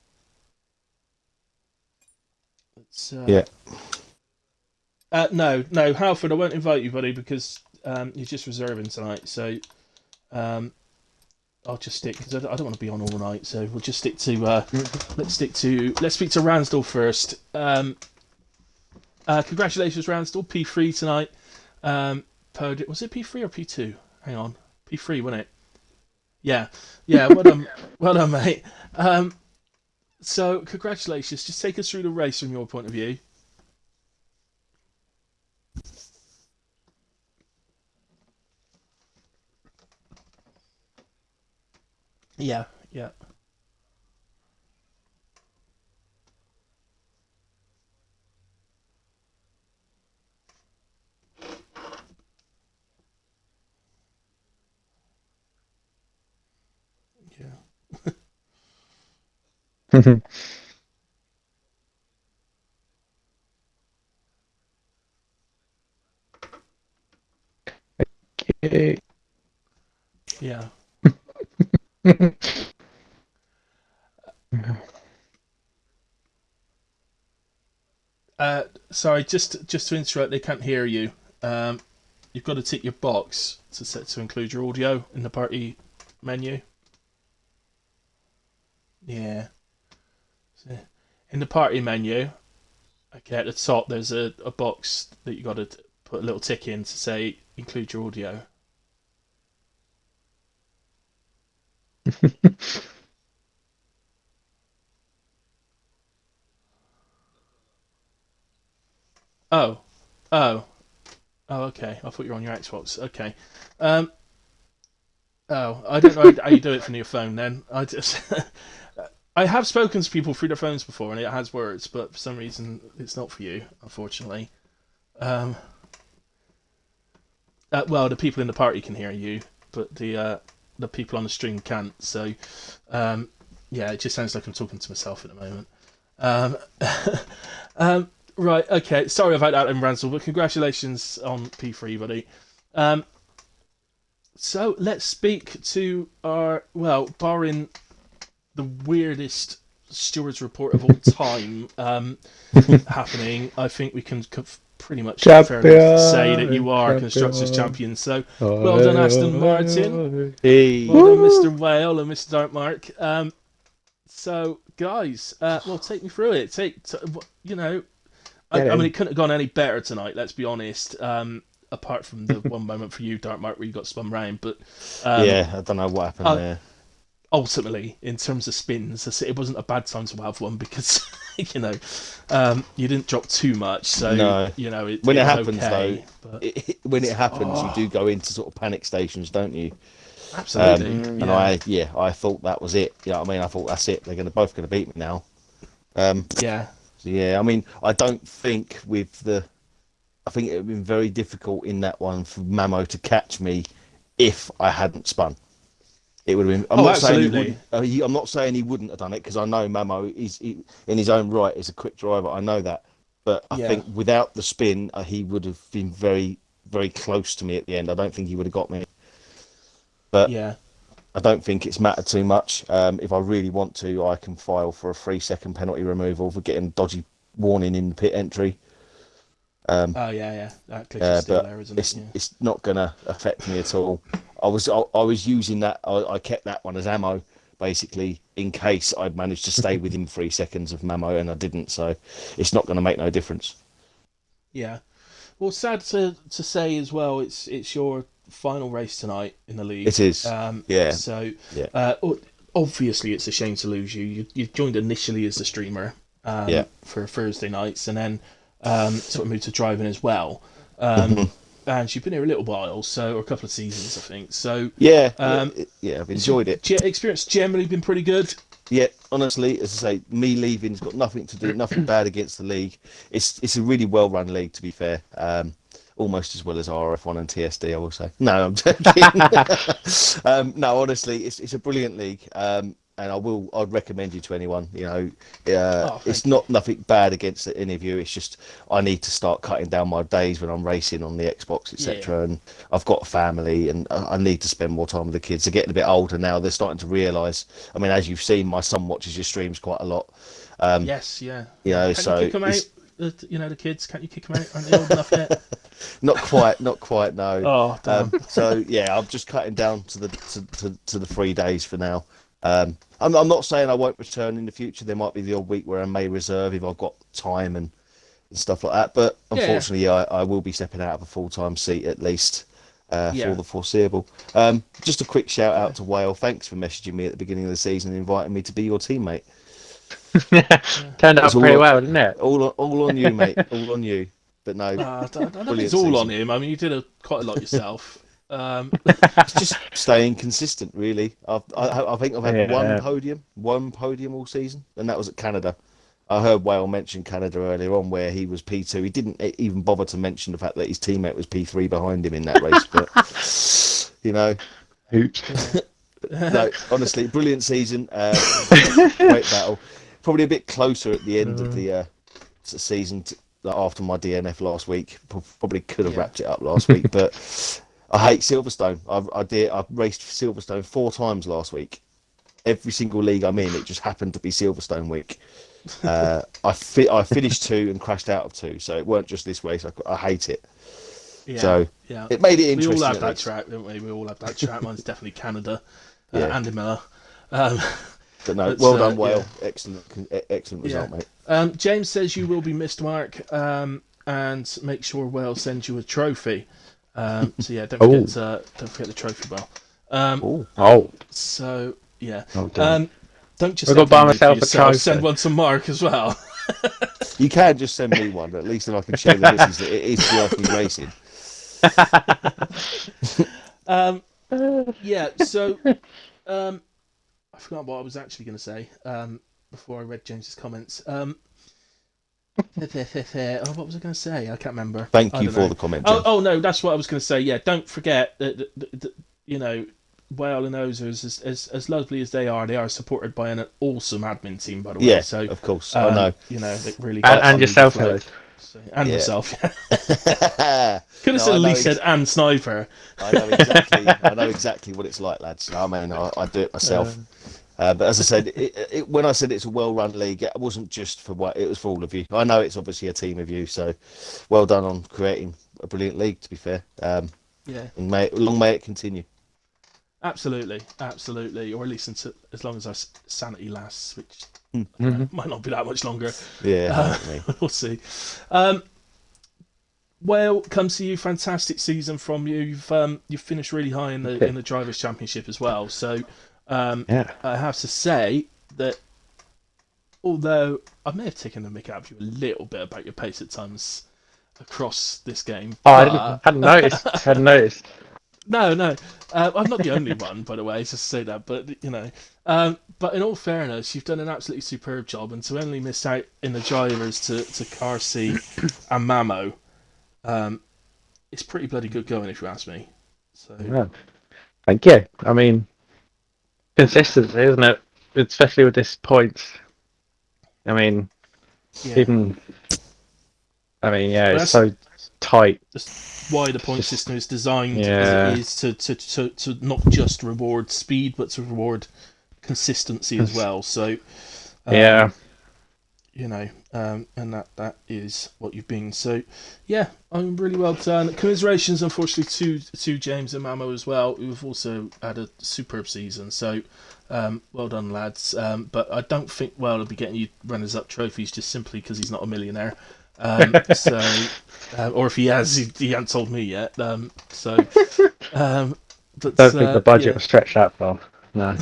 No, Halford, I won't invite you, buddy, because you're just reserving tonight. So I'll just stick because I don't want to be on all night. So we'll just stick to let's speak to Ransdell first. Congratulations, Ransdell, P3 tonight. Was it P3 or P2? Hang on, P3, wasn't it? Yeah. Well done, mate. So congratulations. Just take us through the race from your point of view. Yeah. Yeah. Okay. Yeah. Sorry, just to interrupt, they can't hear you. You've got to tick your box to include your audio in the party menu. Yeah. So, in the party menu, okay, at the top there's a box that you got to put a little tick in to say include your audio. Oh, okay. I thought you were on your Xbox. Okay. Oh, I don't know how you do it from your phone. Then I have spoken to people through their phones before, and it has worked, but for some reason it's not for you, unfortunately. Well, the people in the party can hear you, but the people on the stream can't. So, yeah, it just sounds like I'm talking to myself at the moment. Right, okay. Sorry about that, Ransdell, but congratulations on P3, buddy. So let's speak to our, well, barring the weirdest stewards report of all time happening, I think we can pretty much fairly say that you are Constructors Champion. So well done, Aston Martin. Hey. Well done, Mr. Whale and Mr. Darkmark. So, guys, well, take me through it. I mean, it couldn't have gone any better tonight, let's be honest. Apart from the one moment for you, Darkmark, where you got spun round. But yeah, I don't know what happened there. Ultimately, in terms of spins, it wasn't a bad time to have one because you didn't drop too much. So No. when it happens, okay, though, when it happens, you do go into sort of panic stations, don't you? Absolutely. And I thought that was it. You know what I mean? I thought that's it. They're both going to beat me now. Yeah. So yeah, I mean, I don't think I think it would have been very difficult in that one for Mamo to catch me if I hadn't spun. It would have been. I'm Oh, not saying he absolutely. wouldn't. I'm not saying he wouldn't have done it because I know Mamo in his own right is a quick driver. I know that, but I Yeah. think without the spin, he would have been very, very close to me at the end. I don't think he would have got me. But Yeah. I don't think it's mattered too much. If I really want to, I can file for a 3-second penalty removal for getting dodgy warning in the pit entry. Oh yeah. That glitch is still But there, isn't it? Yeah. it's not going to affect me at all. I was using that. I kept that one as ammo, basically, in case I'd managed to stay within 3 seconds of Mamo, and I didn't. So it's not going to make no difference. Yeah. Well, sad to say as well. It's your final race tonight in the league. It is. Yeah. So, Yeah. obviously, it's a shame to lose you. You joined initially as the streamer. Yeah. For Thursday nights, and then sort of moved to driving as well. Mm-hmm. And you've been here a little while, or a couple of seasons, I think. So Yeah. Um, yeah. I've enjoyed it. Experience generally been pretty good. Yeah, honestly, as I say, me leaving's got nothing to do, nothing bad against the league. It's a really well run league, to be fair. Almost as well as RF1 and TSD, I will say. No, I'm joking. No, honestly, it's a brilliant league. And I'd recommend you to anyone. You know, it's not nothing bad against any of you. It's just I need to start cutting down my days when I'm racing on the Xbox, etc. And I've got a family, and I need to spend more time with the kids. They're getting a bit older now. They're starting to realise. I mean, as you've seen, my son watches your streams quite a lot. Yes, yeah. You know, Can so you kick them out? The kids, can't you kick them out? Aren't they old enough yet? not quite. No. Oh, damn. So yeah, I'm just cutting down to the 3 days for now. I'm not saying I won't return in the future. There might be the odd week where I may reserve if I've got time and stuff like that. But unfortunately, I will be stepping out of a full-time seat at least for the foreseeable. Just a quick shout out to Whale. Thanks for messaging me at the beginning of the season and inviting me to be your teammate. Turned out pretty well, didn't it? All on you, mate. All on you. But no, I don't think it's brilliant all on season. him. I mean, you did quite a lot yourself. It's just staying consistent, really. I think I've had one podium all season, and that was at Canada. I heard Whale mention Canada earlier on, where he was P2. He didn't even bother to mention the fact that his teammate was P3 behind him in that race. But you know, no, honestly, brilliant season. Great battle. Probably a bit closer at the end of the season after my DNF last week. Probably could have wrapped it up last week, but I hate Silverstone. I raced Silverstone 4 times last week. Every single league I'm in, it just happened to be Silverstone week. I finished 2 and crashed out of 2, so it weren't just this race. I hate it. Yeah, So yeah. it made it interesting. We all have at that least. track, don't we? We all have that track. Mine's definitely Canada. Yeah. Andy Miller. But no, But, well done, Whale. yeah. Excellent result, mate. James says you will be missed, Mark, and make sure Wales sends you a trophy. So yeah, don't forget the trophy bell. So yeah, don't just I've got to buy send one myself for a yourself, trophy. send one to Mark as well. You can just send me one, at least, and I can show the missus that it is worth me racing. Yeah, so I forgot what I was actually going to say before I read James's comments. What was I going to say? I can't remember. Thank I you don't for know. the comment, James. Oh no, that's what I was going to say. Yeah, don't forget that you know, Whale and Ozers, as lovely as they are supported by an awesome admin team, by the way. Yeah, So of course, I know. You know, they really And yourself, Hilly. and myself. Yeah. Could have No, at least said and Sniper. I know exactly what it's like, lads. I mean, I do it myself. But as I said, when I said it's a well-run league, it wasn't just for what it was for all of you. I know it's obviously a team of you, so well done on creating a brilliant league. To be fair, and long may it continue. Absolutely, or at least as long as our sanity lasts, which might not be that much longer. Yeah, we'll see. Well, comes to you. Fantastic season from you. You've finished really high in the Drivers' Championship as well. So I have to say that although I may have taken the mick out of you a little bit about your pace at times across this game. Oh, I hadn't noticed. No, no. I'm not the only one, by the way, just to say that. But, you know. But in all fairness, you've done an absolutely superb job. And to only miss out in the drivers to Carsey and Mamo, it's pretty bloody good going, if you ask me. So Yeah. Thank you. I mean, consistency, isn't it? Especially with this points. I mean, yeah, even. I mean, yeah, Well, it's so tight. that's why the point Just- system is designed Yeah. as it is to not just reward speed, but to reward consistency as well. So Yeah. you know, and that is what you've been. So, yeah, I'm really well done. Commiserations, unfortunately, to James and Mamo as well, who've also had a superb season. So, well done, lads. But I don't think he'll be getting you runners-up trophies just simply because he's not a millionaire. So, or if he has, he hasn't told me yet. But Don't think the budget yeah. will stretch that far. No.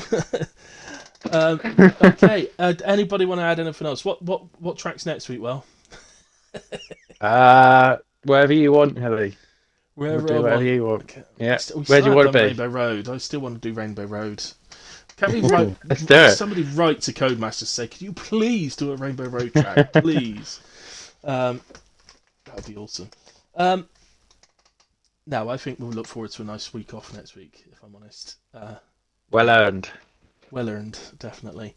Okay. Anybody want to add anything else? What track's next week? Well, Wherever you want, Hilly. wherever We'll do I whatever want. you want. Okay. Yeah. We Where do still you want haven't to done be? Rainbow Road. I still want to do Rainbow Road. Can we write? Let's do it. Somebody write to Codemaster say, "Can you please do a Rainbow Road track, please?" That would be awesome. No, I think we'll look forward to a nice week off next week. If I'm honest. Well earned. Well earned, definitely.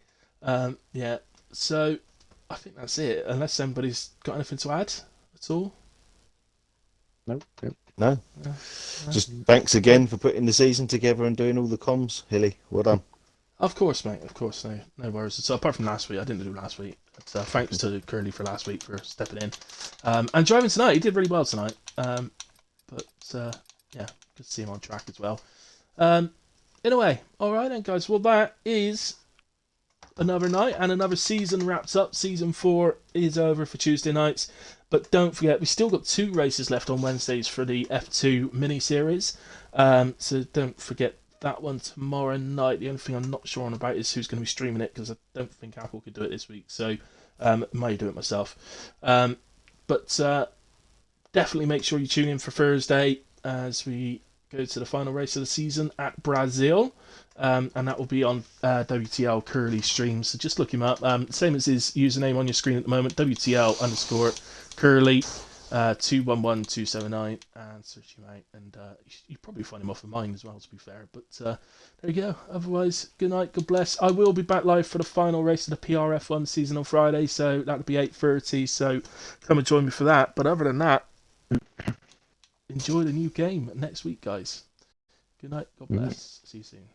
Yeah, so I think that's it. Unless somebody's got anything to add at all. Nope. No. Just thanks again for putting the season together and doing all the comms, Hilly. Well done. Of course, mate. Of course, no worries. So apart from last week, I didn't do last week. But, thanks to Curly for last week for stepping in. And driving tonight, he did really well tonight. Yeah, good to see him on track as well. In a way, all right then, guys. Well, that is another night and another season wraps up. Season 4 is over for Tuesday nights. But don't forget, we've still got 2 races left on Wednesdays for the F2 mini-series. So don't forget that one tomorrow night. The only thing I'm not sure on about is who's going to be streaming it, because I don't think Apple could do it this week. So I may do it myself. But definitely make sure you tune in for Thursday as we go to the final race of the season at Brazil. And that will be on WTL Curly Streams. So just look him up. Same as his username on your screen at the moment, WTL_Curly 211279, and search him out. And you probably find him off of mine as well, to be fair. But there you go. Otherwise, good night, God bless. I will be back live for the final race of the PRF1 season on Friday, so that'll be 8:30. So come and join me for that. But other than that, enjoy the new game next week, guys. Good night, God bless. See you soon.